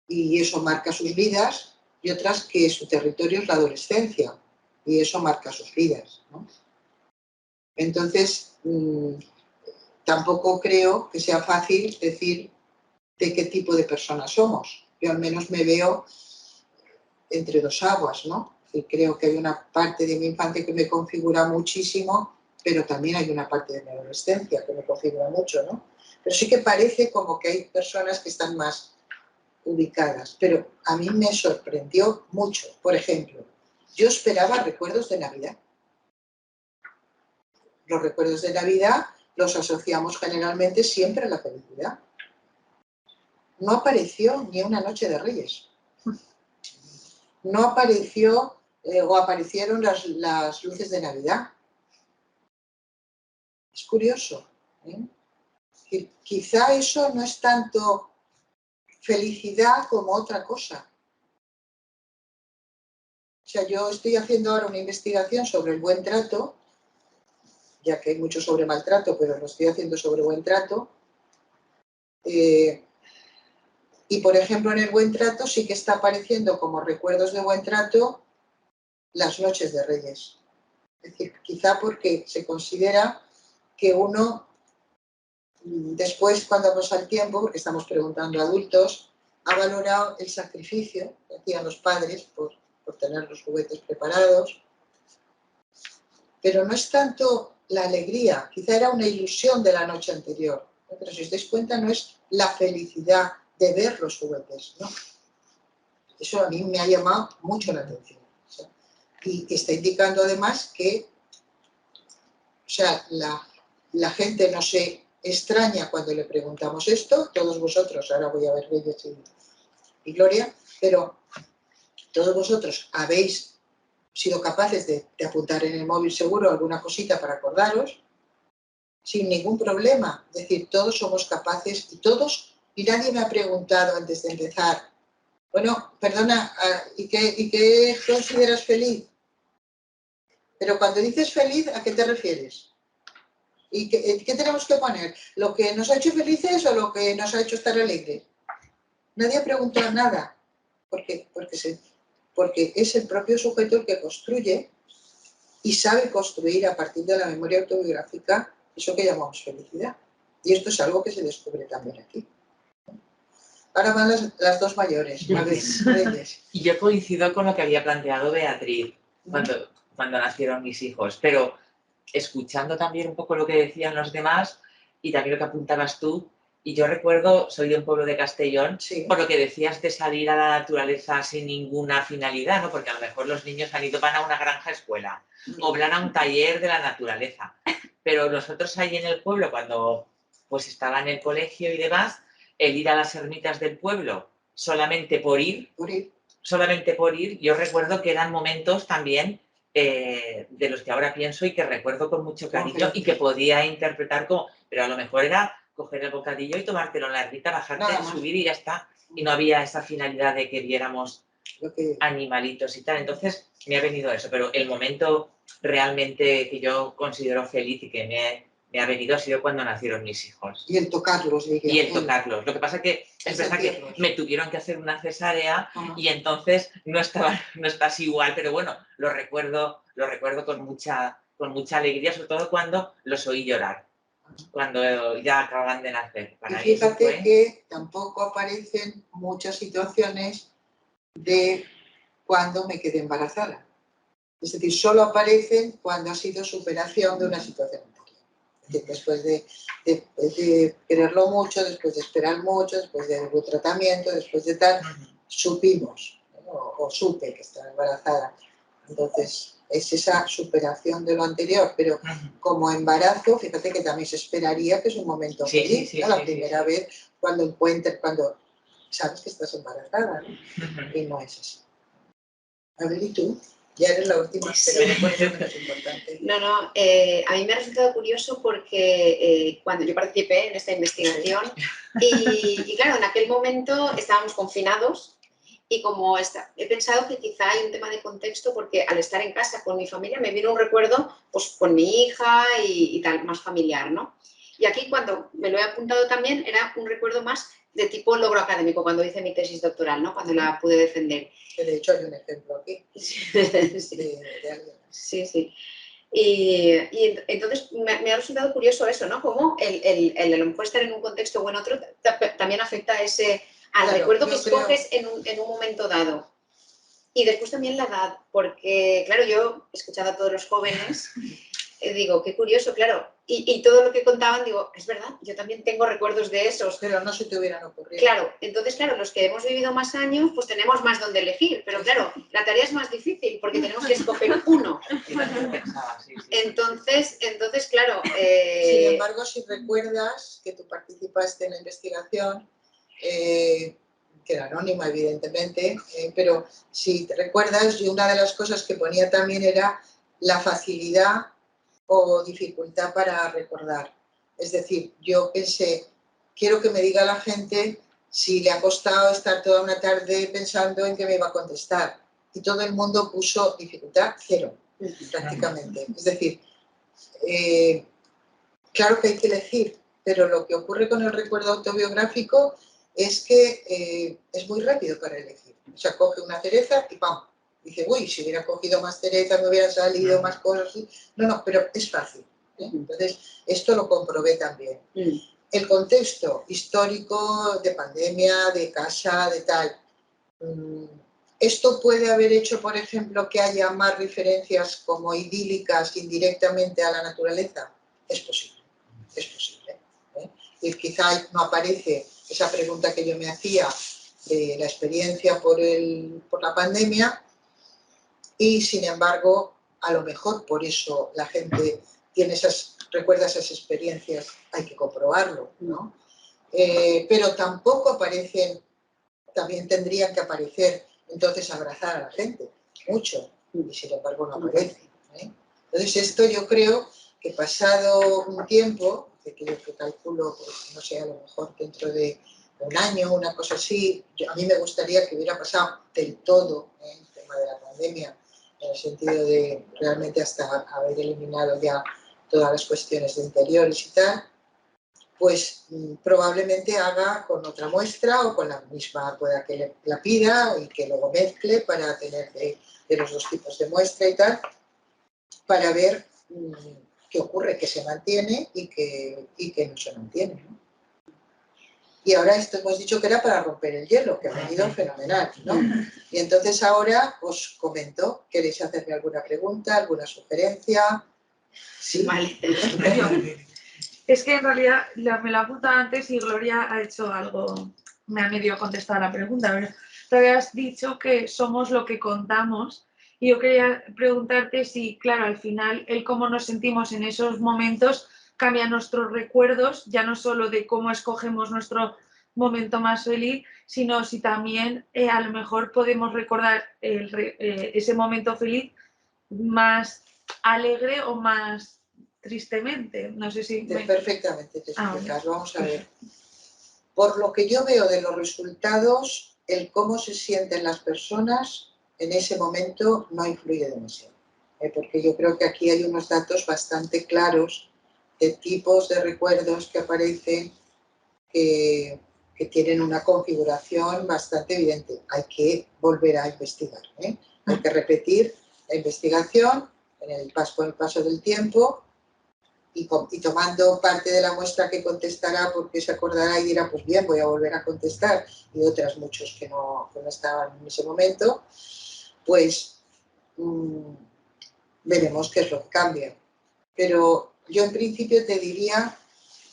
Speaker 2: y eso marca sus vidas, y otras que su territorio es la adolescencia y eso marca sus vidas, ¿no? Entonces, tampoco creo que sea fácil decir de qué tipo de personas somos. Yo al menos me veo entre dos aguas, ¿no? Y creo que hay una parte de mi infancia que me configura muchísimo, pero también hay una parte de mi adolescencia que me configura mucho, ¿no? Pero sí que parece como que hay personas que están más ubicadas, pero a mí me sorprendió mucho. Por ejemplo, yo esperaba recuerdos de Navidad. Los recuerdos de Navidad los asociamos generalmente siempre a la felicidad. No apareció ni una noche de Reyes. No apareció o aparecieron las luces de Navidad. Es curioso, ¿eh? Quizá eso no es tanto felicidad como otra cosa. O sea, yo estoy haciendo ahora una investigación sobre el buen trato, ya que hay mucho sobre maltrato, pero lo estoy haciendo sobre buen trato. Y, por ejemplo, en el buen trato sí que está apareciendo como recuerdos de buen trato las noches de Reyes. Es decir, quizá porque se considera que uno, después, cuando pasa el tiempo, porque estamos preguntando a adultos, ha valorado el sacrificio que hacían los padres por tener los juguetes preparados. Pero no es tanto la alegría, quizá era una ilusión de la noche anterior. Pero si os dais cuenta, no es la felicidad de ver los juguetes, ¿no? Eso a mí me ha llamado mucho la atención. ¿Sí? Y está indicando además que, o sea, la gente no se extraña cuando le preguntamos esto, todos vosotros, ahora voy a ver Reyes y Gloria, pero todos vosotros habéis sido capaces de apuntar en el móvil seguro alguna cosita para acordaros, sin ningún problema. Es decir, todos somos capaces y nadie me ha preguntado antes de empezar, bueno, perdona, ¿y qué consideras feliz? Pero cuando dices feliz, ¿a qué te refieres? ¿Y qué tenemos que poner? ¿Lo que nos ha hecho felices o lo que nos ha hecho estar alegres? Nadie ha preguntado nada, porque es el propio sujeto el que construye y sabe construir a partir de la memoria autobiográfica eso que llamamos felicidad. Y esto es algo que se descubre también aquí. Ahora van las dos mayores.
Speaker 4: Y yo coincido con lo que había planteado Beatriz cuando nacieron mis hijos, pero escuchando también un poco lo que decían los demás y también lo que apuntabas tú, y yo recuerdo, soy de un pueblo de Castellón, sí, por lo que decías de salir a la naturaleza sin ninguna finalidad, ¿no? Porque a lo mejor los niños han ido, van a una granja escuela o van a un taller de la naturaleza, pero nosotros ahí en el pueblo, cuando pues estaba en el colegio y demás, el ir a las ermitas del pueblo solamente por ir, yo recuerdo que eran momentos también de los que ahora pienso y que recuerdo con mucho cariño y que podía interpretar como, pero a lo mejor era coger el bocadillo y tomártelo en la ermita, bajarte, subir y ya está. Y no había esa finalidad de que viéramos animalitos y tal. Entonces me ha venido eso, pero el momento realmente que yo considero feliz y que me ha venido ha sido cuando nacieron mis hijos.
Speaker 2: Y el tocarlos.
Speaker 4: Y el tocarlos. Lo que pasa que es verdad que me tuvieron que hacer una cesárea y entonces no estás igual, pero bueno, lo recuerdo con mucha alegría, sobre todo cuando los oí llorar, cuando ya acaban de nacer.
Speaker 2: Para y fíjate que tampoco aparecen muchas situaciones de cuando me quedé embarazada. Es decir, solo aparecen cuando ha sido superación de una situación anterior. Después de quererlo mucho, después de esperar mucho, después de un tratamiento, después de tal, supimos, ¿no? o supe que estaba embarazada. Entonces, es esa superación de lo anterior, pero como embarazo, fíjate que también se esperaría que es un momento feliz, ¿no? La primera vez cuando sabes que estás embarazada, ¿no? Y no es así. A ver, ¿y tú? Ya eres la última, pero no es menos importante.
Speaker 1: No, a mí me ha resultado curioso porque cuando yo participé en esta investigación y claro, en aquel momento estábamos confinados y como he pensado que quizá hay un tema de contexto porque al estar en casa con mi familia me vino un recuerdo pues con mi hija y tal, más familiar, ¿no? Y aquí, cuando me lo he apuntado también, era un recuerdo más de tipo logro académico, cuando hice mi tesis doctoral, ¿no? Cuando la pude defender.
Speaker 2: Que de hecho hay un ejemplo aquí
Speaker 1: Sí.
Speaker 2: de alguien.
Speaker 1: Sí, sí. Y entonces me ha resultado curioso eso, ¿no? Como a lo mejor estar en un contexto o en otro también afecta al
Speaker 2: Claro,
Speaker 1: recuerdo que
Speaker 2: yo creo-
Speaker 1: escoges en un momento dado. Y después también la edad, porque, claro, yo, escuchando a todos los jóvenes, digo, qué curioso, claro. Y todo lo que contaban, digo, es verdad, yo también tengo recuerdos de esos.
Speaker 2: Pero no se te hubieran ocurrido.
Speaker 1: Claro, entonces, claro, los que hemos vivido más años, pues tenemos más donde elegir. Pero claro, la tarea es más difícil porque tenemos que escoger uno. Entonces claro...
Speaker 2: Sin embargo, si recuerdas que tú participaste en la investigación, que era anónima, evidentemente, pero si te recuerdas, yo una de las cosas que ponía también era la facilidad o dificultad para recordar. Es decir, yo pensé, quiero que me diga la gente si le ha costado estar toda una tarde pensando en que me iba a contestar. Y todo el mundo puso dificultad cero, prácticamente. Es decir, claro que hay que elegir, pero lo que ocurre con el recuerdo autobiográfico es que es muy rápido para elegir. O sea, coge una cereza y ¡pam! Dice, uy, si hubiera cogido más cerezas me hubieran salido más cosas. No, pero es fácil. Entonces, esto lo comprobé también. El contexto histórico de pandemia, de casa, de tal. ¿Esto puede haber hecho, por ejemplo, que haya más referencias como idílicas indirectamente a la naturaleza? Es posible, es posible. Y quizá no aparece esa pregunta que yo me hacía de la experiencia por la pandemia y, sin embargo, a lo mejor por eso la gente recuerda esas experiencias, hay que comprobarlo, ¿no? Pero tampoco aparecen, también tendrían que aparecer, entonces abrazar a la gente, mucho, y sin embargo no aparece. Entonces esto yo creo que pasado un tiempo, que yo calculo, pues, no sé, a lo mejor dentro de un año, una cosa así, a mí me gustaría que hubiera pasado del todo el tema de la pandemia, en el sentido de realmente hasta haber eliminado ya todas las cuestiones de interiores y tal, pues probablemente haga con otra muestra o con la misma, pueda que la pida y que luego mezcle para tener de los dos tipos de muestra y tal, para ver qué ocurre, que se mantiene y que no se mantiene, ¿no? Y ahora esto hemos dicho que era para romper el hielo, que ha venido fenomenal, ¿no? Y entonces ahora os comento, ¿queréis hacerme alguna pregunta, alguna sugerencia? Sí,
Speaker 1: vale.
Speaker 6: Es que en realidad me lo apunta antes y Gloria ha hecho algo, me ha medio contestado la pregunta, pero te habías dicho que somos lo que contamos y yo quería preguntarte si, claro, al final el cómo nos sentimos en esos momentos cambia nuestros recuerdos, ya no solo de cómo escogemos nuestro momento más feliz, sino si también a lo mejor podemos recordar ese momento feliz más alegre o más tristemente. No sé si...
Speaker 2: Perfectamente te explicas. Vamos a ver. Por lo que yo veo de los resultados, el cómo se sienten las personas en ese momento no influye demasiado. Porque yo creo que aquí hay unos datos bastante claros de tipos de recuerdos que aparecen que tienen una configuración bastante evidente. Hay que volver a investigar. Hay que repetir la investigación con el paso del tiempo y tomando parte de la muestra que contestará porque se acordará y dirá, pues bien, voy a volver a contestar, y otras muchos que no estaban en ese momento, pues veremos qué es lo que cambia. Pero yo en principio te diría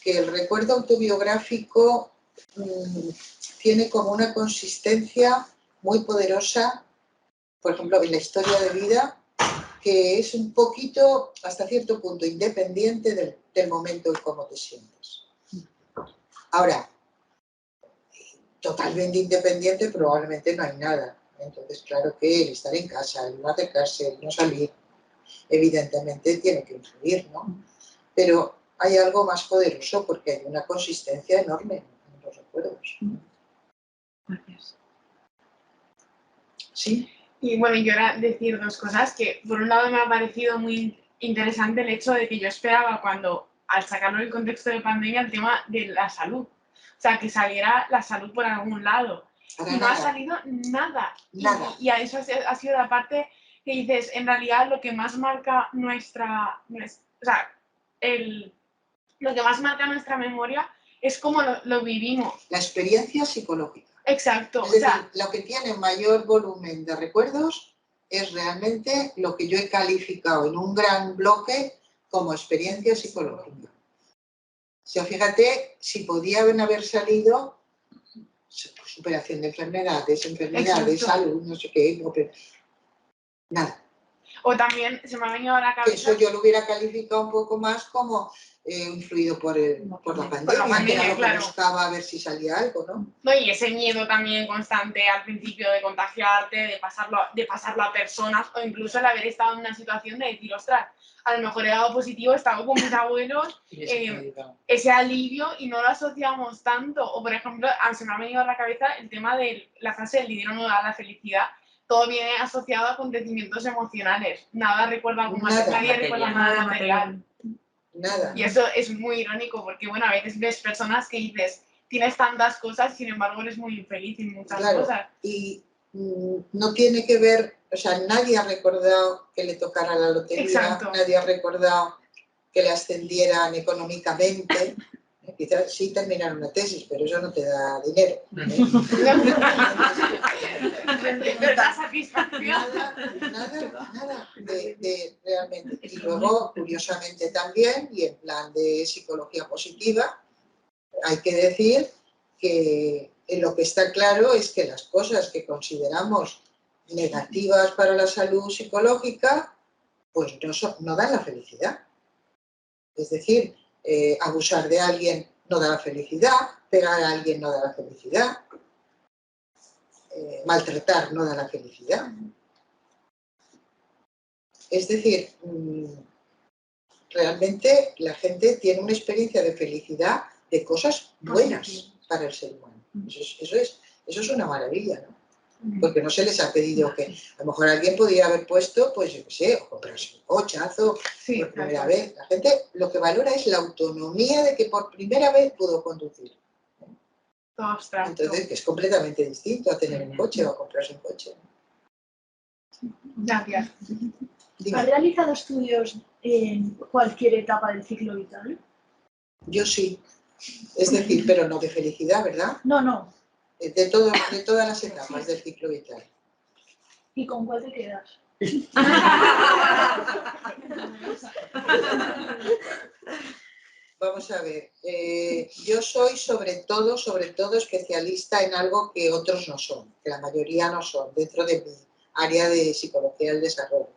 Speaker 2: que el recuerdo autobiográfico tiene como una consistencia muy poderosa, por ejemplo, en la historia de vida, que es un poquito, hasta cierto punto, independiente del momento en cómo te sientes. Ahora, totalmente independiente probablemente no hay nada. Entonces, claro que el estar en casa, el no acercarse, el no salir, evidentemente tiene que influir, ¿no? Pero hay algo más poderoso porque hay una consistencia enorme en los recuerdos.
Speaker 6: Gracias.
Speaker 2: ¿Sí?
Speaker 5: Y bueno, yo era decir dos cosas, que por un lado me ha parecido muy interesante el hecho de que yo esperaba cuando al sacarlo del contexto de pandemia, el tema de la salud. O sea, que saliera la salud por algún lado.
Speaker 2: Para
Speaker 5: Y no
Speaker 2: nada.
Speaker 5: ha salido nada.
Speaker 2: Nada.
Speaker 5: Y a eso ha sido la parte que dices, en realidad lo que más marca lo que más marca nuestra memoria es cómo lo vivimos.
Speaker 2: La experiencia psicológica.
Speaker 5: Exacto.
Speaker 2: Es decir, lo que tiene mayor volumen de recuerdos es realmente lo que yo he calificado en un gran bloque como experiencia psicológica. O sea, fíjate, si podían haber salido superación de enfermedades, salud, no sé qué, no, pero nada.
Speaker 5: O también se me ha venido a la cabeza...
Speaker 2: Que eso yo lo hubiera calificado un poco más como influido por la pandemia, que era lo que buscaba a ver si salía algo, ¿no?
Speaker 5: No, y ese miedo también constante al principio de contagiarte, de pasarlo a personas, o incluso el haber estado en una situación de decir, ostras, a lo mejor he dado positivo, he estado con mis abuelos, ese alivio, y no lo asociamos tanto. O por ejemplo, se me ha venido a la cabeza el tema de la frase "el dinero no da la felicidad". Todo viene asociado a acontecimientos emocionales. Nadie recuerda algo material.
Speaker 2: Nada.
Speaker 5: Y eso es muy irónico porque, bueno, a veces ves personas que dices, tienes tantas cosas, sin embargo eres muy infeliz en muchas cosas.
Speaker 2: Y no tiene que ver, o sea, nadie ha recordado que le tocara la lotería,
Speaker 5: Exacto.
Speaker 2: Nadie ha recordado que le ascendieran económicamente. Quizás sí terminar una tesis, pero eso no te da dinero. Nada realmente. Y luego, curiosamente también, y en plan de psicología positiva, hay que decir que lo que está claro es que las cosas que consideramos negativas para la salud psicológica, pues no dan la felicidad. Es decir, abusar de alguien no da la felicidad, pegar a alguien no da la felicidad, maltratar no da la felicidad. Es decir, realmente la gente tiene una experiencia de felicidad de cosas buenas para el ser humano. Eso es una maravilla, ¿no? Porque no se les ha pedido que a lo mejor alguien podría haber puesto, pues yo qué sé, o comprarse un cochazo por primera vez. La gente lo que valora es la autonomía de que por primera vez pudo conducir. Entonces, que es completamente distinto a tener un coche o a comprarse un coche.
Speaker 5: Gracias.
Speaker 3: ¿Has realizado estudios en cualquier etapa del ciclo vital?
Speaker 2: Yo sí. Es decir, pero no de felicidad, ¿verdad?
Speaker 3: No.
Speaker 2: De todas las etapas del ciclo vital.
Speaker 3: ¿Y con cuál te quedas?
Speaker 2: Vamos a ver, yo soy sobre todo especialista en algo que otros no son, que la mayoría no son, dentro de mi área de psicología del desarrollo,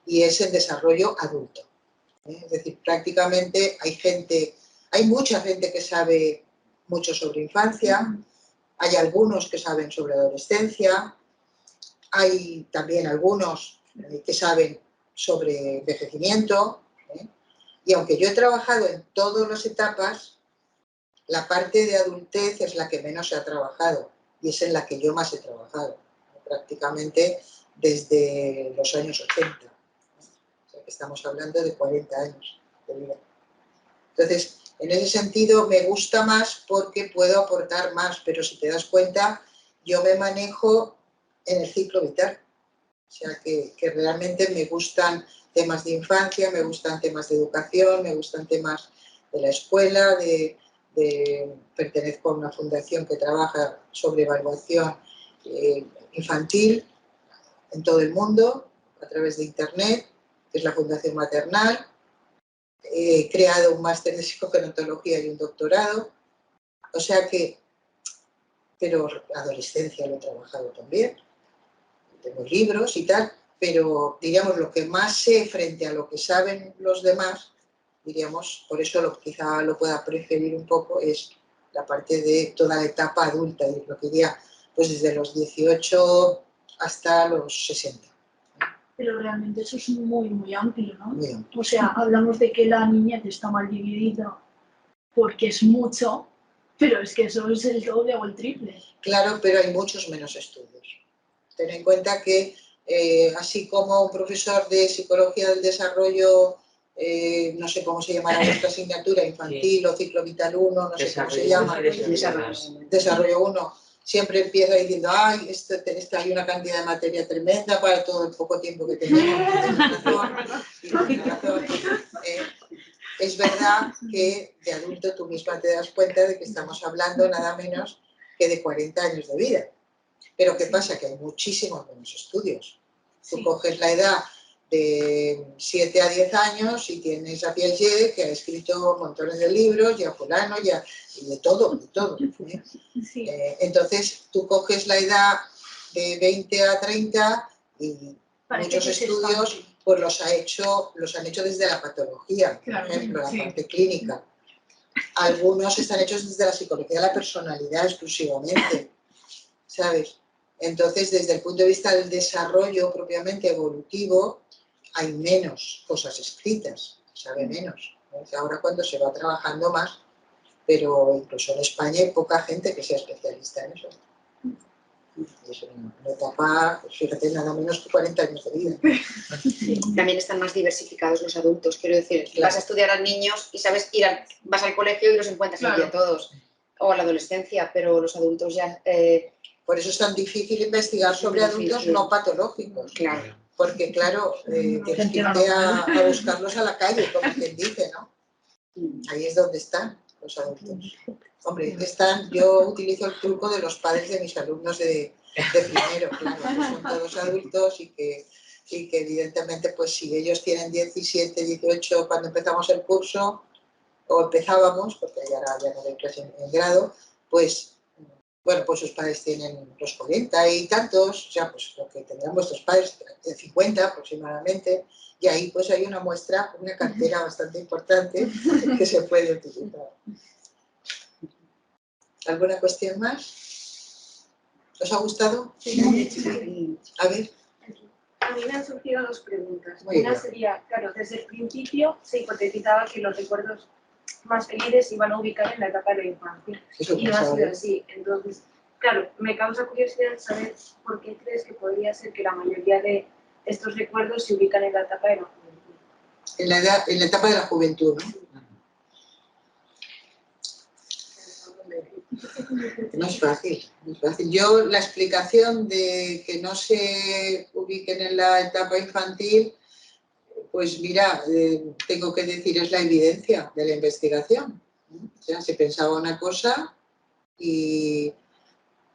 Speaker 2: y es el desarrollo adulto. Es decir, prácticamente hay mucha gente que sabe mucho sobre infancia, hay algunos que saben sobre adolescencia, hay también algunos que saben sobre envejecimiento, y aunque yo he trabajado en todas las etapas, la parte de adultez es la que menos se ha trabajado y es en la que yo más he trabajado, prácticamente desde los años 80. O sea que estamos hablando de 40 años de vida. Entonces, en ese sentido me gusta más porque puedo aportar más, pero si te das cuenta, yo me manejo en el ciclo vital. O sea que realmente me gustan temas de infancia, me gustan temas de educación, me gustan temas de la escuela, pertenezco a una fundación que trabaja sobre evaluación infantil en todo el mundo, a través de Internet, que es la Fundación Maternal. He creado un máster de psicogerontología y un doctorado, o sea que, pero adolescencia lo he trabajado también, tengo libros y tal, pero diríamos lo que más sé frente a lo que saben los demás, diríamos, por eso quizá lo pueda preferir un poco, es la parte de toda la etapa adulta, y lo que diría, pues desde los 18 hasta los 60.
Speaker 3: Pero realmente eso es muy, muy amplio, ¿no?
Speaker 2: Muy amplio.
Speaker 3: O sea, hablamos de que la niñez está mal dividida porque es mucho, pero es que eso es el doble o el triple.
Speaker 2: Claro, pero hay muchos menos estudios. Ten en cuenta que así como un profesor de psicología del desarrollo no sé cómo se llamará nuestra asignatura, infantil o ciclo vital 1, no sé cómo se llama, desarrollo 1, siempre empieza diciendo, ay, hay una cantidad de materia tremenda para todo el poco tiempo que tenemos. Es verdad que de adulto tú misma te das cuenta de que estamos hablando nada menos que de 40 años de vida. Pero ¿qué pasa? Que hay muchísimos menos estudios. Tú coges la edad de 7 a 10 años y tienes a Piaget, que ha escrito montones de libros, y a fulano, y de todo, de todo. Entonces tú coges la edad de 20 a 30 y muchos estudios pues los han hecho desde la patología, por ejemplo, la parte clínica. Algunos están hechos desde la psicología de la personalidad exclusivamente, ¿sabes? Entonces, desde el punto de vista del desarrollo propiamente evolutivo, hay menos cosas escritas, se sabe menos. Ahora cuando se va trabajando más, pero incluso en España hay poca gente que sea especialista en eso. Es una etapa, pues fíjate, nada menos que 40 años de vida.
Speaker 1: También están más diversificados los adultos, quiero decir, vas a estudiar a niños y sabes, vas al colegio y los encuentras aquí a todos, o a la adolescencia, pero los adultos ya...
Speaker 2: Por eso es tan difícil investigar sobre adultos no patológicos.
Speaker 1: Claro.
Speaker 2: Porque, claro, tienes que irte a buscarlos a la calle, como quien dice, ¿no? Ahí es donde están los adultos. Hombre, yo utilizo el truco de los padres de mis alumnos de primero, claro, que son todos adultos y que evidentemente, pues si ellos tienen 17, 18 cuando empezamos el curso, o empezábamos, porque ya no doy clase en grado, pues, bueno, pues sus padres tienen los 40 y tantos, o sea, pues lo que tendrán vuestros padres, 50 aproximadamente, y ahí pues hay una muestra, una cartera bastante importante que se puede utilizar. ¿Alguna cuestión más? ¿Os ha gustado?
Speaker 9: Sí.
Speaker 2: A ver.
Speaker 9: A mí me han surgido dos preguntas.
Speaker 2: Muy
Speaker 9: Una
Speaker 2: bien.
Speaker 9: sería, claro, desde el principio se hipotetizaba que los recuerdos más felices iban a ubicar en la etapa de la infancia.
Speaker 2: Eso
Speaker 9: Y no ha
Speaker 2: pensaba
Speaker 9: sido
Speaker 2: yo.
Speaker 9: así. Entonces, claro, me causa curiosidad saber por qué crees que podría ser que la mayoría de estos recuerdos se ubican en la etapa de la juventud.
Speaker 2: En la etapa de la juventud, ¿no? No es fácil, no es fácil. Yo la explicación de que no se ubiquen en la etapa infantil, pues mira, tengo que decir, es la evidencia de la investigación. O sea, se pensaba una cosa y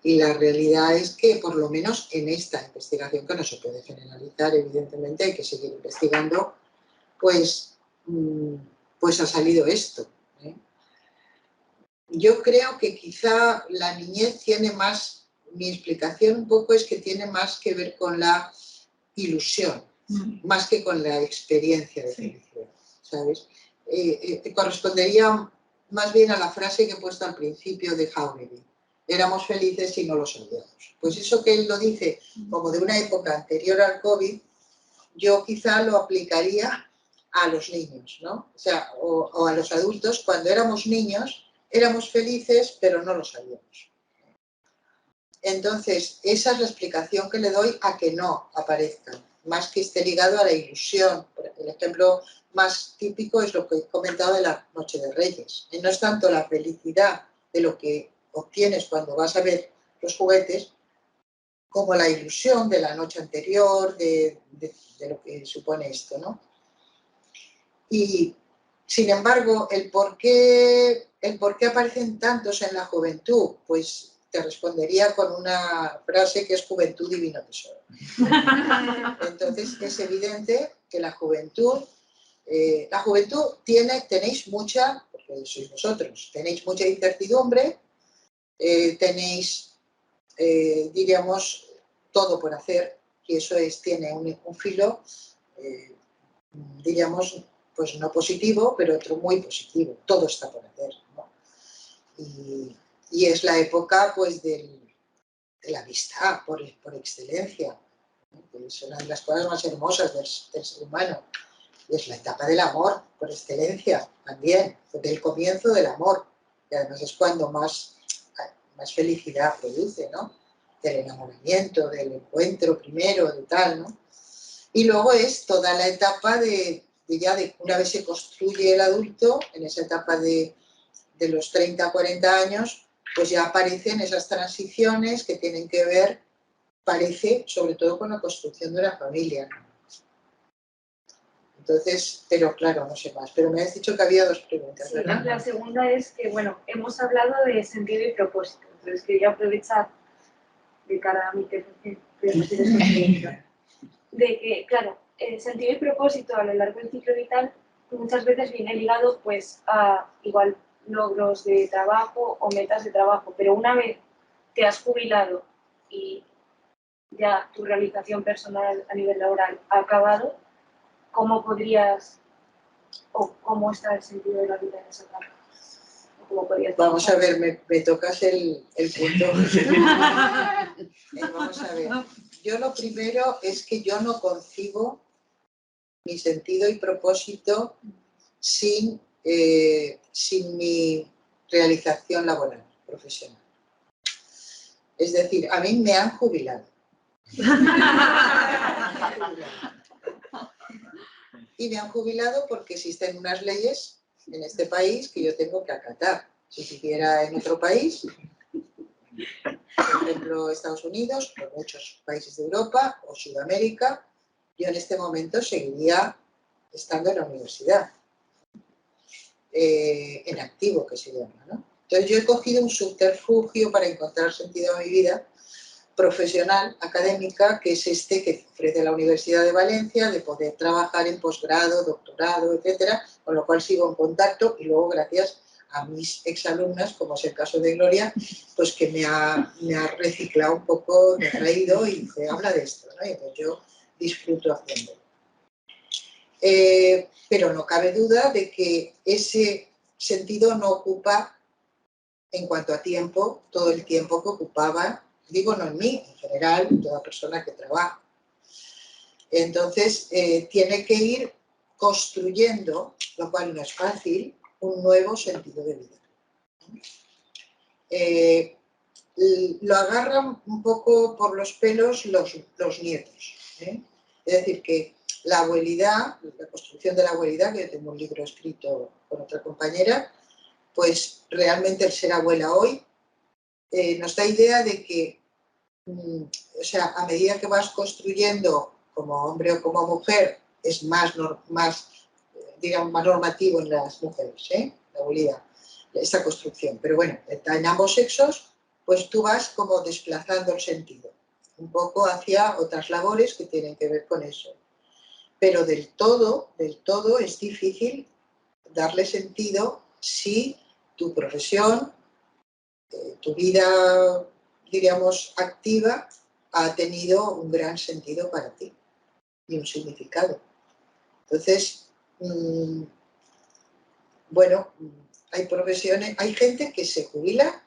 Speaker 2: la realidad es que, por lo menos en esta investigación, que no se puede generalizar, evidentemente hay que seguir investigando, pues ha salido esto. Yo creo que quizá la niñez tiene más, mi explicación un poco es que tiene más que ver con la ilusión, más que con la experiencia de felicidad, ¿sabes? Correspondería más bien a la frase que he puesto al principio de Jauregui. Éramos felices y no lo sabíamos. Pues eso que él lo dice como de una época anterior al COVID, yo quizá lo aplicaría a los niños, ¿no? O sea, o a los adultos. Cuando éramos niños éramos felices, pero no lo sabíamos. Entonces, esa es la explicación que le doy a que no aparezcan, más que esté ligado a la ilusión. El ejemplo más típico es lo que he comentado de la Noche de Reyes. Y no es tanto la felicidad de lo que obtienes cuando vas a ver los juguetes, como la ilusión de la noche anterior, de lo que supone esto, ¿no? Y, sin embargo, el por qué aparecen tantos en la juventud, pues te respondería con una frase que es juventud divino tesoro. Entonces, es evidente que la juventud tenéis mucha, porque sois vosotros, tenéis mucha incertidumbre, tenéis, diríamos, todo por hacer, y eso tiene un filo, diríamos, pues no positivo, pero otro muy positivo, todo está por hacer, ¿no? Y es la época, pues, de la amistad, por excelencia, ¿no? Que es una de las cosas más hermosas del ser humano. Y es la etapa del amor, por excelencia, también, del comienzo del amor, que además es cuando más felicidad produce, ¿no? Del enamoramiento, del encuentro primero, de tal, ¿no? Y luego es toda la etapa de de una vez se construye el adulto, en esa etapa de los 30 a 40 años, pues ya aparecen esas transiciones que tienen que ver, parece, sobre todo con la construcción de una familia. Entonces, pero claro, no sé más. Pero me has dicho que había dos preguntas,
Speaker 8: Sí,
Speaker 2: ¿verdad?
Speaker 8: la segunda es que, bueno, hemos hablado de sentido y propósito. Entonces quería aprovechar de cara a mi experiencia, de que, claro, el sentido y propósito a lo largo del ciclo vital muchas veces viene ligado pues a igual logros de trabajo o metas de trabajo, pero una vez te has jubilado y ya tu realización personal a nivel laboral ha acabado, ¿cómo podrías o cómo está el sentido de la vida en esa etapa?
Speaker 2: Vamos a ver, me tocas el punto. Vamos a ver. Yo lo primero es que yo no concibo mi sentido y propósito sin mi realización laboral, profesional. Es decir, a mí me han jubilado. Y me han jubilado porque existen unas leyes en este país que yo tengo que acatar. Si viviera en otro país, por ejemplo Estados Unidos, o muchos países de Europa o Sudamérica, yo en este momento seguiría estando en la universidad, en activo, que se llama, ¿no? Entonces yo he cogido un subterfugio para encontrar sentido a mi vida profesional, académica, que es este que ofrece la Universidad de Valencia, de poder trabajar en posgrado, doctorado, etcétera, con lo cual sigo en contacto y luego gracias a mis exalumnas, como es el caso de Gloria, pues que me ha reciclado un poco, me ha traído y me habla de esto, ¿no? Y entonces yo disfruto haciéndolo. Pero no cabe duda de que ese sentido no ocupa, en cuanto a tiempo, todo el tiempo que ocupaba, digo no en mí, en general, toda persona que trabaja. Entonces, tiene que ir construyendo, lo cual no es fácil, un nuevo sentido de vida. Lo agarran un poco por los pelos los nietos. Es decir, que la abuelidad, la construcción de la abuelidad, que yo tengo un libro escrito con otra compañera, pues realmente el ser abuela hoy nos da idea de que, o sea, a medida que vas construyendo como hombre o como mujer, es más normativo en las mujeres, la abuelidad, esta construcción. Pero bueno, en ambos sexos, pues tú vas como desplazando el sentido, un poco hacia otras labores que tienen que ver con eso. Pero del todo es difícil darle sentido si tu profesión, tu vida, diríamos, activa, ha tenido un gran sentido para ti y un significado. Entonces, bueno, hay profesiones, hay gente que se jubila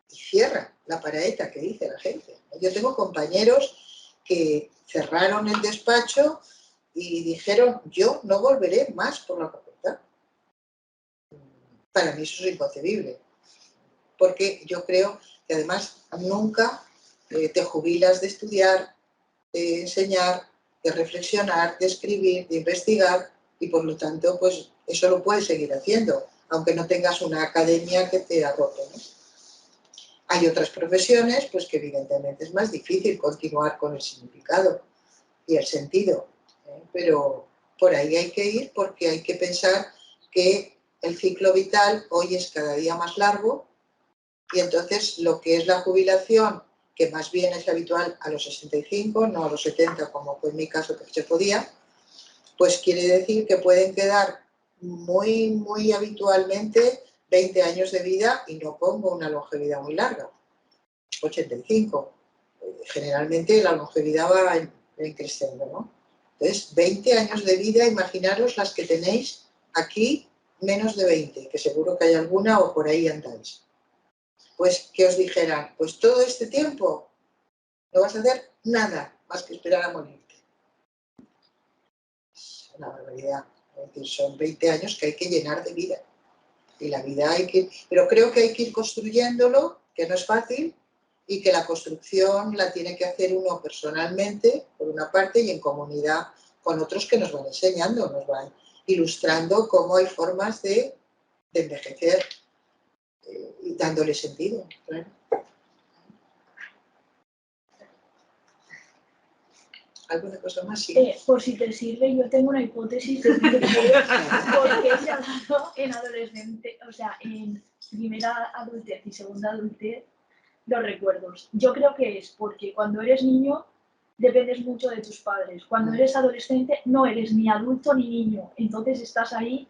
Speaker 2: y cierra la paraeta, que dice la gente. Yo tengo compañeros que cerraron el despacho y dijeron, yo no volveré más por la facultad. Para mí eso es inconcebible, porque yo creo que además nunca te jubilas de estudiar, de enseñar, de reflexionar, de escribir, de investigar, y por lo tanto, pues eso lo puedes seguir haciendo, aunque no tengas una academia que te agote, ¿no? Hay otras profesiones, pues que evidentemente es más difícil continuar con el significado y el sentido, pero por ahí hay que ir, porque hay que pensar que el ciclo vital hoy es cada día más largo, y entonces lo que es la jubilación, que más bien es habitual a los 65, no a los 70, como fue en mi caso que se podía, pues quiere decir que pueden quedar muy, muy habitualmente 20 años de vida, y no pongo una longevidad muy larga, 85. Generalmente la longevidad va en creciendo, ¿no? Entonces, 20 años de vida, imaginaros las que tenéis aquí, menos de 20, que seguro que hay alguna o por ahí andáis. Pues que os dijeran, pues todo este tiempo no vas a hacer nada más que esperar a morirte. Es una barbaridad. Es decir, son 20 años que hay que llenar de vida. Y la vida hay que... Pero creo que hay que ir construyéndolo, que no es fácil, y que la construcción la tiene que hacer uno personalmente, por una parte, y en comunidad con otros que nos van enseñando, nos van ilustrando cómo hay formas de envejecer y dándole sentido, claro. ¿Alguna cosa más? Sí.
Speaker 3: Por si te sirve, yo tengo una hipótesis de por qué se ha dado en adolescente, o sea, en primera adultez y segunda adultez, los recuerdos. Yo creo que es porque cuando eres niño dependes mucho de tus padres. Cuando eres adolescente no eres ni adulto ni niño, entonces estás ahí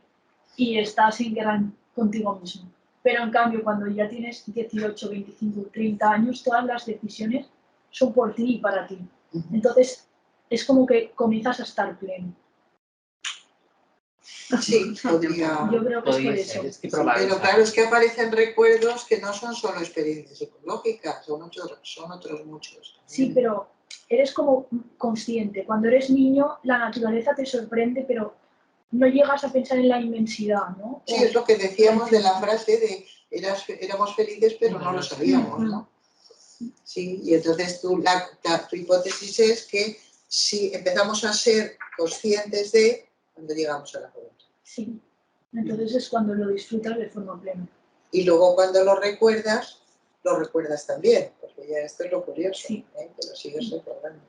Speaker 3: y estás en guerra contigo mismo. Pero en cambio, cuando ya tienes 18, 25, 30 años, todas las decisiones son por ti y para ti. Entonces, es como que comienzas a estar pleno.
Speaker 2: Sí, podría.
Speaker 3: Yo creo que es por eso.
Speaker 4: Es que
Speaker 2: Sí, pero claro, es que aparecen recuerdos que no son solo experiencias psicológicas, son otros muchos.
Speaker 3: Sí, pero eres como consciente. Cuando eres niño, la naturaleza te sorprende, pero no llegas a pensar en la inmensidad, ¿no?
Speaker 2: Sí, es lo que decíamos de la frase de éramos felices pero no lo sabíamos, ¿no? Sí, y entonces tu hipótesis es que si empezamos a ser conscientes de cuando llegamos a la juventud.
Speaker 3: Sí, entonces es cuando lo disfrutas de forma plena.
Speaker 2: Y luego cuando lo recuerdas también, porque ya esto es lo curioso,
Speaker 3: sí.
Speaker 2: Que lo sigues recordando.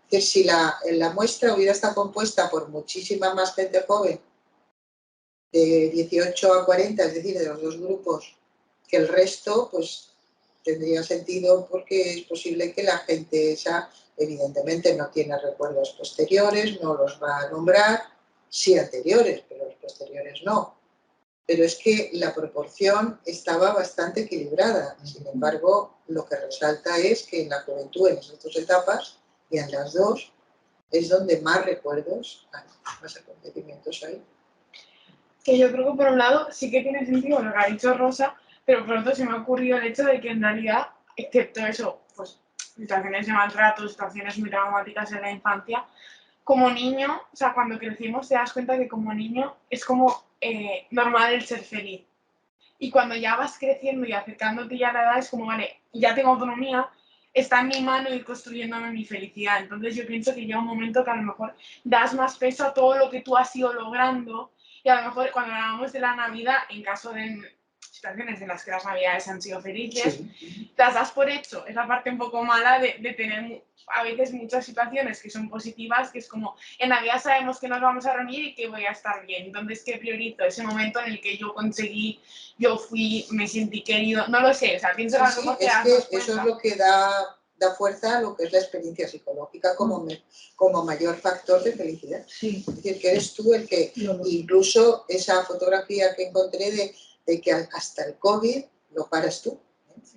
Speaker 2: Que si la muestra hubiera estado compuesta por muchísima más gente joven, de 18 a 40, es decir, de los dos grupos, que el resto, pues tendría sentido porque es posible que la gente esa, evidentemente, no tiene recuerdos posteriores, no los va a nombrar, sí anteriores, pero los posteriores no. Pero es que la proporción estaba bastante equilibrada. Sin embargo, lo que resalta es que en la juventud, en esas dos etapas, y en las dos, es donde más recuerdos hay, más acontecimientos hay.
Speaker 5: Que yo creo que por un lado sí que tiene sentido lo que ha dicho Rosa, pero por otro se me ha ocurrido el hecho de que en realidad, excepto eso, pues situaciones de maltrato, situaciones muy traumáticas en la infancia, como niño, o sea, cuando crecimos te das cuenta que como niño es como normal el ser feliz. Y cuando ya vas creciendo y acercándote ya a la edad es como, vale, ya tengo autonomía, está en mi mano ir construyéndome mi felicidad. Entonces yo pienso que llega un momento que a lo mejor das más peso a todo lo que tú has ido logrando y a lo mejor cuando hablamos de la Navidad, en caso de situaciones en las que las Navidades han sido felices, sí, las das por hecho. Es la parte un poco mala de tener a veces muchas situaciones que son positivas, que es como, en Navidad sabemos que nos vamos a reunir y que voy a estar bien. Entonces, ¿qué priorizo? Ese momento en el que yo conseguí, yo fui, me sentí querido, no lo sé, o sea, pienso que
Speaker 2: es que eso es lo que da fuerza a lo que es la experiencia psicológica como mayor factor de felicidad. Sí. Es decir, que eres tú el que, incluso esa fotografía que encontré de que hasta el COVID lo paras tú.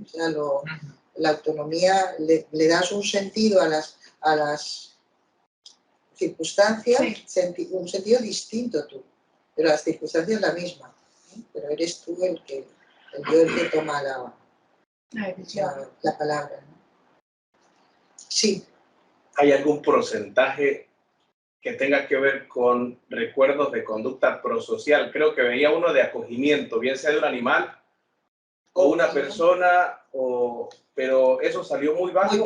Speaker 2: O sea, la autonomía, le das un sentido a las circunstancias, sí, un sentido distinto tú, pero las circunstancias la misma. Pero eres tú el que toma la palabra, ¿no? Sí.
Speaker 11: ¿Hay algún porcentaje que tenga que ver con recuerdos de conducta prosocial? Creo que veía uno de acogimiento, bien sea de un animal o una persona, pero eso salió muy bajo.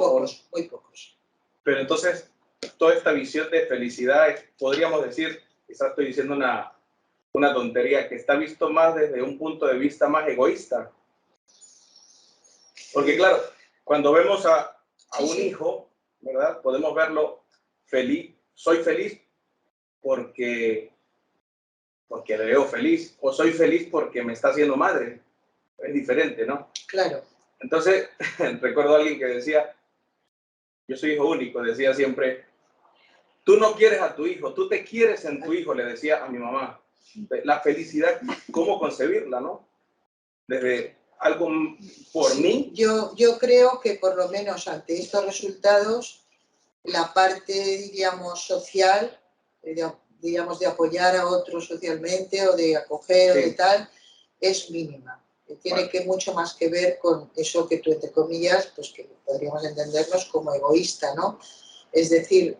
Speaker 2: Muy pocos.
Speaker 11: Pero entonces, toda esta visión de felicidad, podríamos decir, quizás estoy diciendo una tontería, que está visto más desde un punto de vista más egoísta. Porque claro, cuando vemos a un hijo, ¿verdad? Podemos verlo feliz. Soy feliz porque le veo feliz, o soy feliz porque me está haciendo madre. Es diferente, ¿no?
Speaker 2: Claro.
Speaker 11: Entonces, recuerdo a alguien que decía, yo soy hijo único, decía siempre, tú no quieres a tu hijo, tú te quieres en tu hijo, le decía a mi mamá. La felicidad, ¿cómo concebirla, no? Desde algo por mí.
Speaker 2: Yo creo que por lo menos ante estos resultados, la parte, diríamos, social, digamos, de apoyar a otros socialmente o de acoger o de tal, es mínima. Tiene que mucho más que ver con eso que tú, entre comillas, pues que podríamos entendernos como egoísta, ¿no? Es decir,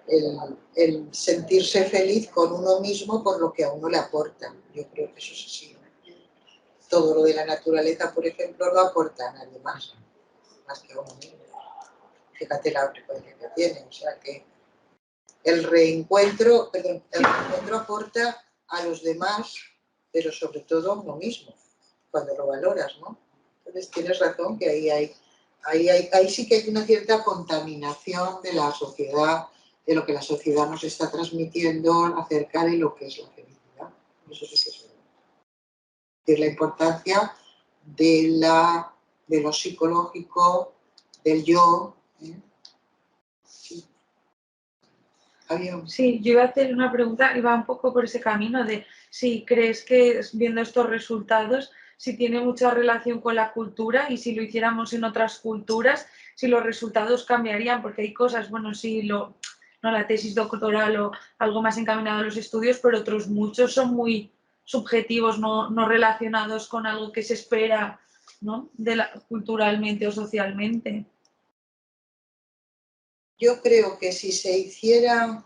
Speaker 2: el sentirse feliz con uno mismo por lo que a uno le aporta. Yo creo que eso es así. Todo lo de la naturaleza, por ejemplo, no aporta a nadie más que a uno mismo. Fíjate la frecuencia que tiene, o sea que el reencuentro aporta a los demás, pero sobre todo a uno mismo, cuando lo valoras, ¿no? Entonces tienes razón que ahí sí que hay una cierta contaminación de la sociedad, de lo que la sociedad nos está transmitiendo acerca de lo que es la felicidad. Eso sí que es verdad. Es decir, la importancia de lo psicológico, del yo. Sí.
Speaker 6: Sí, yo iba a hacer una pregunta, iba un poco por ese camino de si crees que viendo estos resultados, si tiene mucha relación con la cultura y si lo hiciéramos en otras culturas, si los resultados cambiarían, porque hay cosas, bueno, sí, no, la tesis doctoral o algo más encaminado a los estudios, pero otros muchos son muy subjetivos, no relacionados con algo que se espera, ¿no? Culturalmente o socialmente.
Speaker 2: Yo creo que si se hiciera,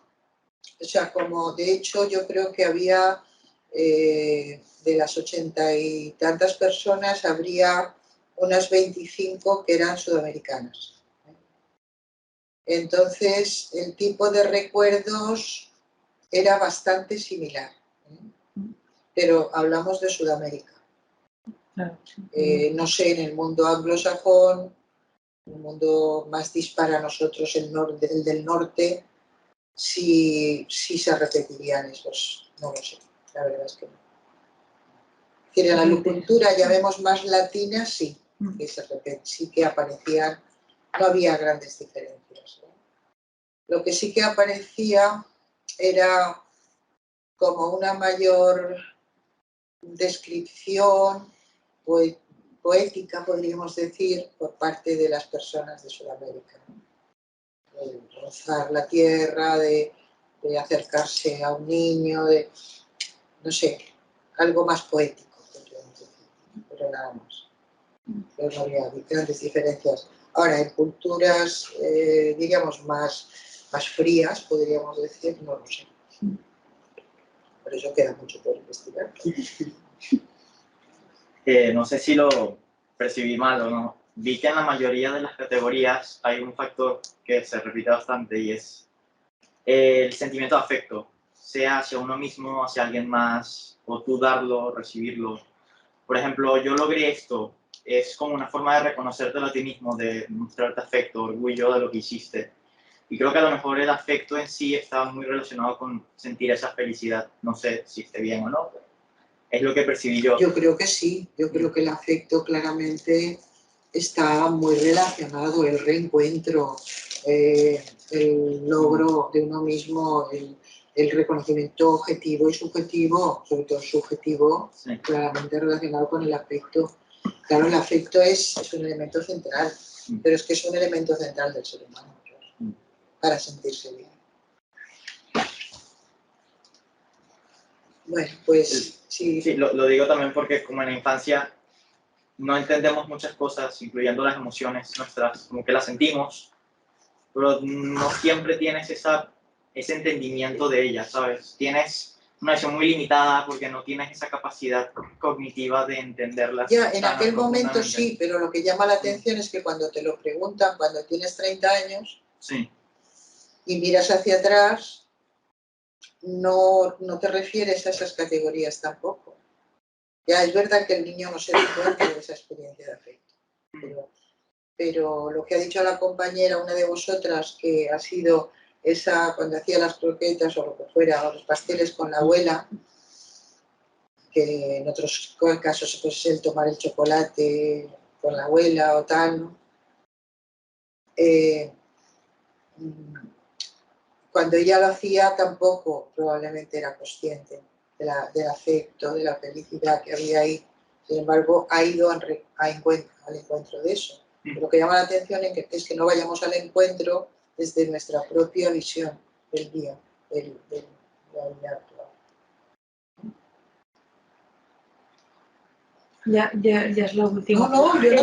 Speaker 2: o sea, como de hecho yo creo que había, de las 80 y tantas personas, habría unas 25 que eran sudamericanas. Entonces, el tipo de recuerdos era bastante similar, pero hablamos de Sudamérica. No sé, en el mundo anglosajón, un mundo más dispar a nosotros, el del norte, si se repetirían esos, no lo sé, la verdad es que no. Es decir, en la cultura ya vemos más latina, sí, que sí que aparecían, no había grandes diferencias, ¿no? Lo que sí que aparecía era como una mayor descripción poética, podríamos decir, por parte de las personas de Sudamérica, ¿no? De rozar la tierra, de acercarse a un niño, no sé, algo más poético, podríamos decir, pero nada más. Pero no había grandes diferencias. Ahora, en culturas, diríamos, más frías, podríamos decir, no lo sé. Por eso queda mucho por investigar.
Speaker 10: No sé si lo percibí mal o no. Vi que en la mayoría de las categorías hay un factor que se repite bastante y es el sentimiento de afecto, sea hacia uno mismo, hacia alguien más, o tú darlo, recibirlo. Por ejemplo, yo logré esto, es como una forma de reconocértelo a ti mismo, de mostrarte afecto, orgullo de lo que hiciste. Y creo que a lo mejor el afecto en sí está muy relacionado con sentir esa felicidad. No sé si esté bien o no, pero es lo que percibí yo.
Speaker 2: Yo creo que sí, yo creo que el afecto claramente está muy relacionado, el reencuentro, el logro de uno mismo, el reconocimiento objetivo y subjetivo, sobre todo subjetivo, sí, claramente relacionado con el afecto. Claro, el afecto es un elemento central, pero es que es un elemento central del ser humano, claro, para sentirse bien. Bueno, pues sí.
Speaker 10: Sí, lo digo también porque como en la infancia no entendemos muchas cosas, incluyendo las emociones nuestras, como que las sentimos, pero no siempre tienes ese entendimiento de ellas, ¿sabes? Tienes una visión muy limitada porque no tienes esa capacidad cognitiva de entenderlas.
Speaker 2: Ya, en aquel momento sí, pero lo que llama la atención es que cuando te lo preguntan, cuando tienes 30 años,
Speaker 10: sí,
Speaker 2: y miras hacia atrás, no te refieres a esas categorías tampoco. Ya es verdad que el niño no se da cuenta de esa experiencia de afecto, pero lo que ha dicho la compañera, una de vosotras, que ha sido esa, cuando hacía las croquetas o lo que fuera, o los pasteles con la abuela, que en otros casos pues, el tomar el chocolate con la abuela o tal, ¿no? Cuando ella lo hacía tampoco probablemente era consciente del afecto, de la felicidad que había ahí. Sin embargo, ha ido al encuentro de eso. Lo que llama la atención es que no vayamos al encuentro desde nuestra propia visión del día, de la vida actual.
Speaker 6: Ya es lo último.
Speaker 2: No, yo no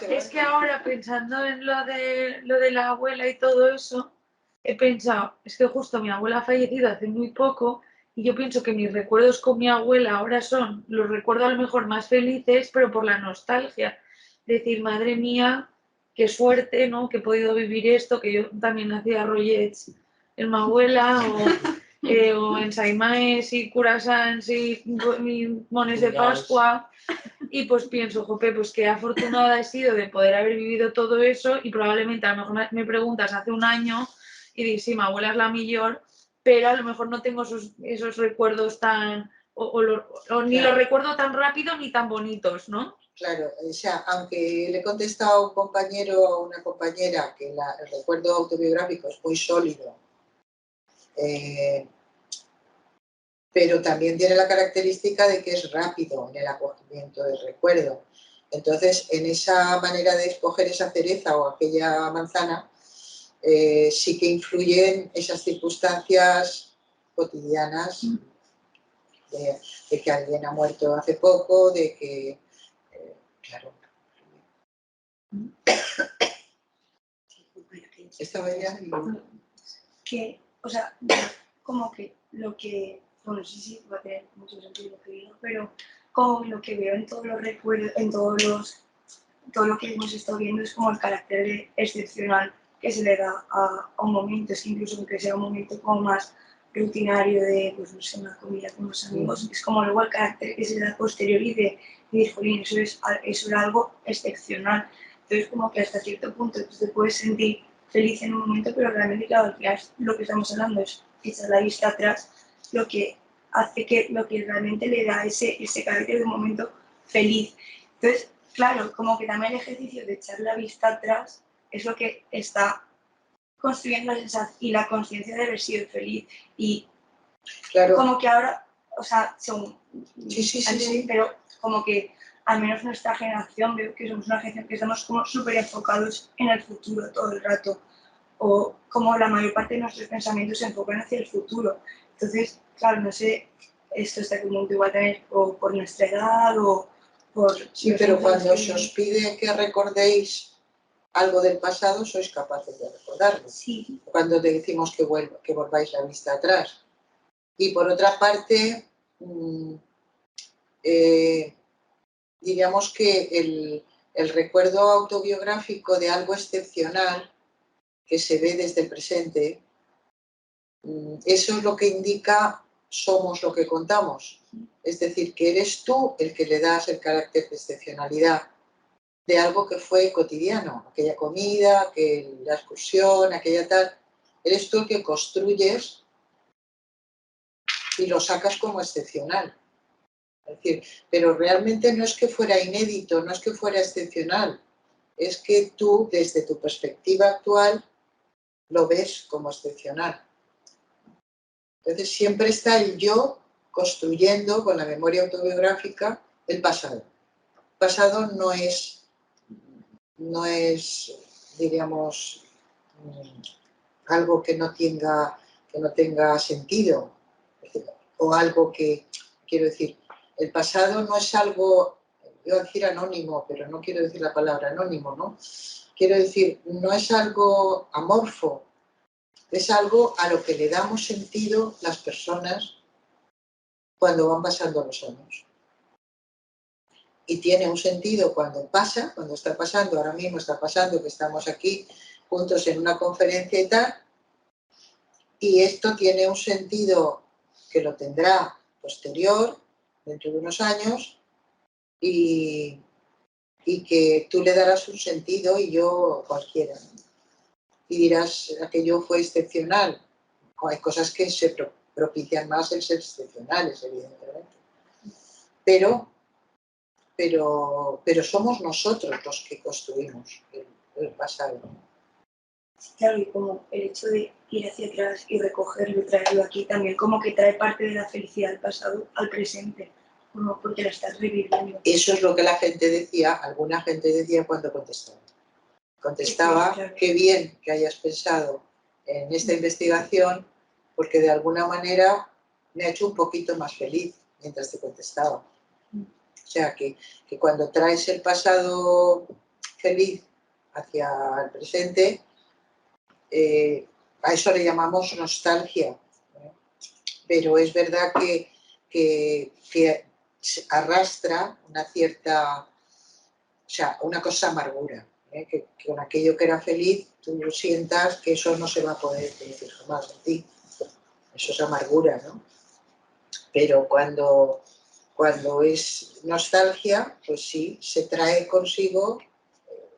Speaker 6: es que ahora pensando en lo de la abuela y todo eso, he pensado, es que justo mi abuela ha fallecido hace muy poco y yo pienso que mis recuerdos con mi abuela ahora son, los recuerdo a lo mejor más felices, pero por la nostalgia. Decir, madre mía, qué suerte, ¿no? Que he podido vivir esto, que yo también hacía rollets en mi abuela, o en saimaes y curasans y mones de Pascua. Y pues pienso, jope, pues qué afortunada he sido de poder haber vivido todo eso, y probablemente a lo mejor me preguntas hace un año y dices, sí, mi abuela es la mejor, pero a lo mejor no tengo esos recuerdos tan, ni los recuerdo tan rápido ni tan bonitos, ¿no?
Speaker 2: Claro, o sea, aunque le he contestado a un compañero o a una compañera que el recuerdo autobiográfico es muy sólido, pero también tiene la característica de que es rápido en el acogimiento del recuerdo. Entonces, en esa manera de escoger esa cereza o aquella manzana, sí que influyen esas circunstancias cotidianas de que alguien ha muerto hace poco, de que, claro. Estaba ya
Speaker 13: que, o sea, como que lo que, bueno, no sé si va a tener mucho sentido lo que digo, pero como lo que veo en todos los recuerdos, en todo lo que hemos estado viendo es como el carácter excepcional que se le da a un momento, es que incluso aunque sea un momento como más rutinario de, pues no sé, una comida con unos amigos, es como luego el carácter que se le da posterior y de decir, jolín, eso era algo excepcional. Entonces como que hasta cierto punto tú te puedes sentir feliz en un momento, pero realmente, claro, lo que estamos hablando es echar la vista atrás, lo que hace que, lo que realmente le da ese carácter de un momento feliz. Entonces, claro, como que también el ejercicio de echar la vista atrás es lo que está construyendo la sensación y la conciencia de haber sido feliz. Y claro, como que ahora, o sea, según, sí, pero como que al menos nuestra generación, veo que somos una generación que estamos como súper enfocados en el futuro todo el rato, o como la mayor parte de nuestros pensamientos se enfocan hacia el futuro. Entonces, claro, no sé, esto está como igual también o por nuestra edad o por...
Speaker 2: Sí, pero cuando se os pide que recordéis algo del pasado, sois capaces de recordarlo.
Speaker 13: Sí.
Speaker 2: Cuando te decimos que volváis la vista atrás. Y por otra parte, diríamos que el recuerdo autobiográfico de algo excepcional que se ve desde el presente, eso es lo que indica somos lo que contamos. Es decir, que eres tú el que le das el carácter de excepcionalidad de algo que fue cotidiano, aquella comida, la excursión, aquella tal. Eres tú el que construyes y lo sacas como excepcional. Es decir, pero realmente no es que fuera inédito, no es que fuera excepcional, es que tú, desde tu perspectiva actual, lo ves como excepcional. Entonces siempre está el yo construyendo con la memoria autobiográfica el pasado. El pasado no es, diríamos, algo que no tenga sentido, o algo que, quiero decir, el pasado no es algo, iba a decir anónimo, pero no quiero decir la palabra anónimo, ¿no? Quiero decir, no es algo amorfo, es algo a lo que le damos sentido las personas cuando van pasando los años. Y tiene un sentido cuando pasa, cuando está pasando, ahora mismo está pasando que estamos aquí juntos en una conferencia y tal, y esto tiene un sentido que lo tendrá posterior, dentro de unos años, y que tú le darás un sentido y yo cualquiera. Y dirás, aquello fue excepcional. Hay cosas que se propician más el ser excepcionales, evidentemente. Pero somos nosotros los que construimos el pasado.
Speaker 13: Claro, y como el hecho de ir hacia atrás y recogerlo y traerlo aquí también como que trae parte de la felicidad del pasado al presente, como porque lo estás reviviendo.
Speaker 2: Eso es lo que la gente decía, alguna gente decía cuando contestaba. Contestaba, sí, claro. Qué bien que hayas pensado en esta investigación, porque de alguna manera me ha hecho un poquito más feliz mientras te contestaba. O sea, que cuando traes el pasado feliz hacia el presente, a eso le llamamos nostalgia. Pero es verdad que arrastra una cierta, o sea, una cosa amargura. que con aquello que era feliz tú sientas que eso no se va a poder decir jamás de ti. Eso es amargura, ¿no? Pero cuando es nostalgia, pues sí, se trae consigo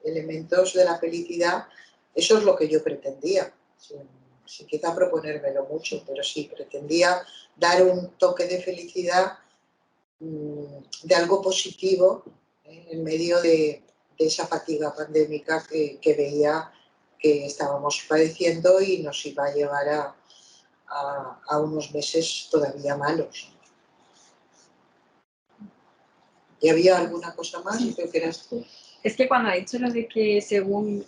Speaker 2: elementos de la felicidad. Eso es lo que yo pretendía, sin quizá proponérmelo mucho, pero sí, pretendía dar un toque de felicidad, de algo positivo, en medio de esa fatiga pandémica que veía que estábamos padeciendo y nos iba a llevar a unos meses todavía malos. ¿Y había alguna cosa más?
Speaker 7: Sí.
Speaker 2: Creo que eras tú.
Speaker 7: Es que cuando ha dicho lo de que según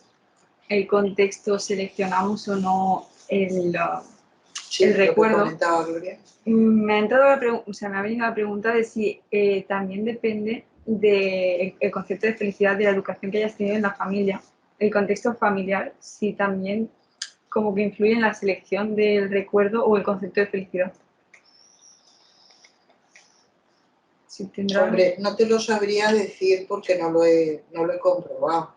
Speaker 7: el contexto seleccionamos o no el recuerdo, me ha entrado me ha venido la pregunta de si también depende del concepto de felicidad de la educación que hayas tenido en la familia, el contexto familiar, si también como que influye en la selección del recuerdo o el concepto de felicidad. Si tendrá...
Speaker 2: Hombre, no te lo sabría decir porque no lo he comprobado.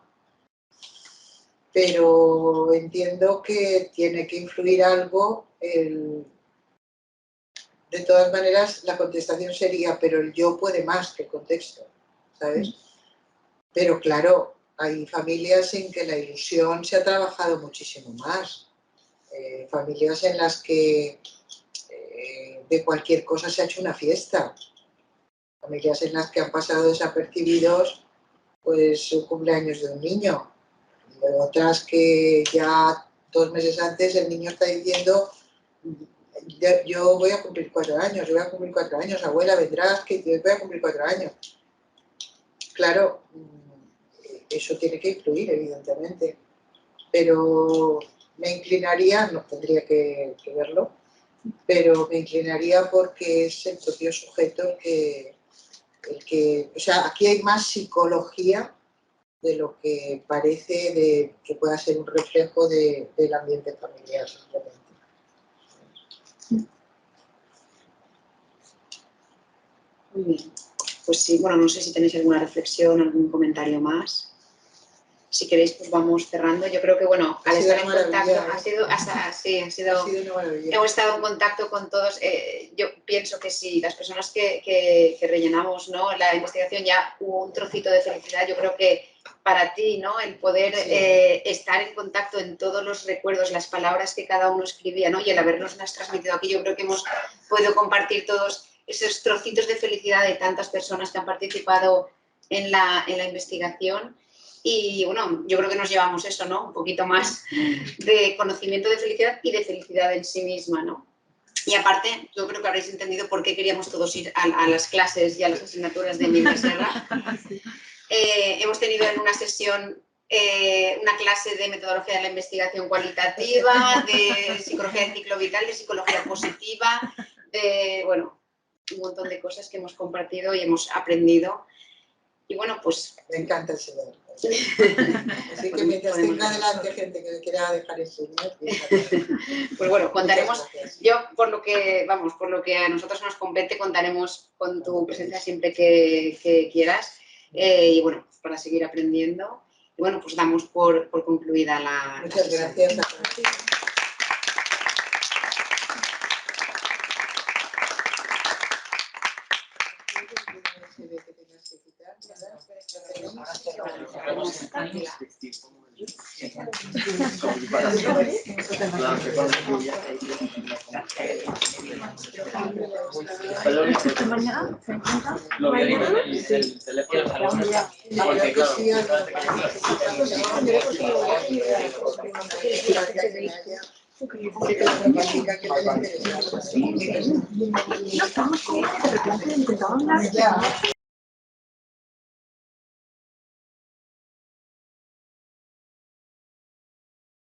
Speaker 2: Pero entiendo que tiene que influir algo. De todas maneras, la contestación sería, pero el yo puede más que el contexto, ¿sabes? Pero claro, hay familias en que la ilusión se ha trabajado muchísimo más. Familias en las que de cualquier cosa se ha hecho una fiesta. Familias en las que han pasado desapercibidos pues un cumpleaños de un niño. Y otras que ya 2 meses antes el niño está diciendo, yo voy a cumplir 4 años, yo voy a cumplir 4 años, abuela, vendrás, que yo voy a cumplir 4 años. Claro, eso tiene que influir, evidentemente. Pero me inclinaría, no tendría que verlo, pero me inclinaría porque es el propio sujeto el que, o sea, aquí hay más psicología de lo que parece que pueda ser un reflejo del ambiente familiar, simplemente.
Speaker 1: Muy bien. Pues sí, bueno, no sé si tenéis alguna reflexión, algún comentario más. Si queréis, pues vamos cerrando. Yo creo que, bueno, al estar en contacto, hemos estado en contacto con todos. Yo pienso que si las personas que rellenamos, ¿no?, la investigación, ya hubo un trocito de felicidad. Yo creo que para ti, ¿no?, el poder estar en contacto en todos los recuerdos, las palabras que cada uno escribía, ¿no?, y el habernos transmitido aquí, yo creo que hemos podido compartir todos esos trocitos de felicidad de tantas personas que han participado en la investigación. Y bueno, yo creo que nos llevamos eso, ¿no? Un poquito más de conocimiento de felicidad y de felicidad en sí misma, ¿no? Y aparte, yo creo que habréis entendido por qué queríamos todos ir a las clases y a las asignaturas de Mimbres Serra. Hemos tenido en una sesión una clase de metodología de la investigación cualitativa, de psicología del ciclo vital, de psicología positiva, de, bueno, un montón de cosas que hemos compartido y hemos aprendido. Y bueno, pues...
Speaker 2: Me encanta el señor. Así que mientras tenga delante gente que quiera dejar el señor,
Speaker 1: pues bueno, contaremos, yo por lo que a nosotros nos compete, contaremos con tu presencia siempre que quieras, y bueno, para seguir aprendiendo. Y bueno, pues damos por concluida la
Speaker 2: Muchas gracias.
Speaker 11: Mañana se encuentra. Lo voy a ir en el teléfono.
Speaker 7: No estamos con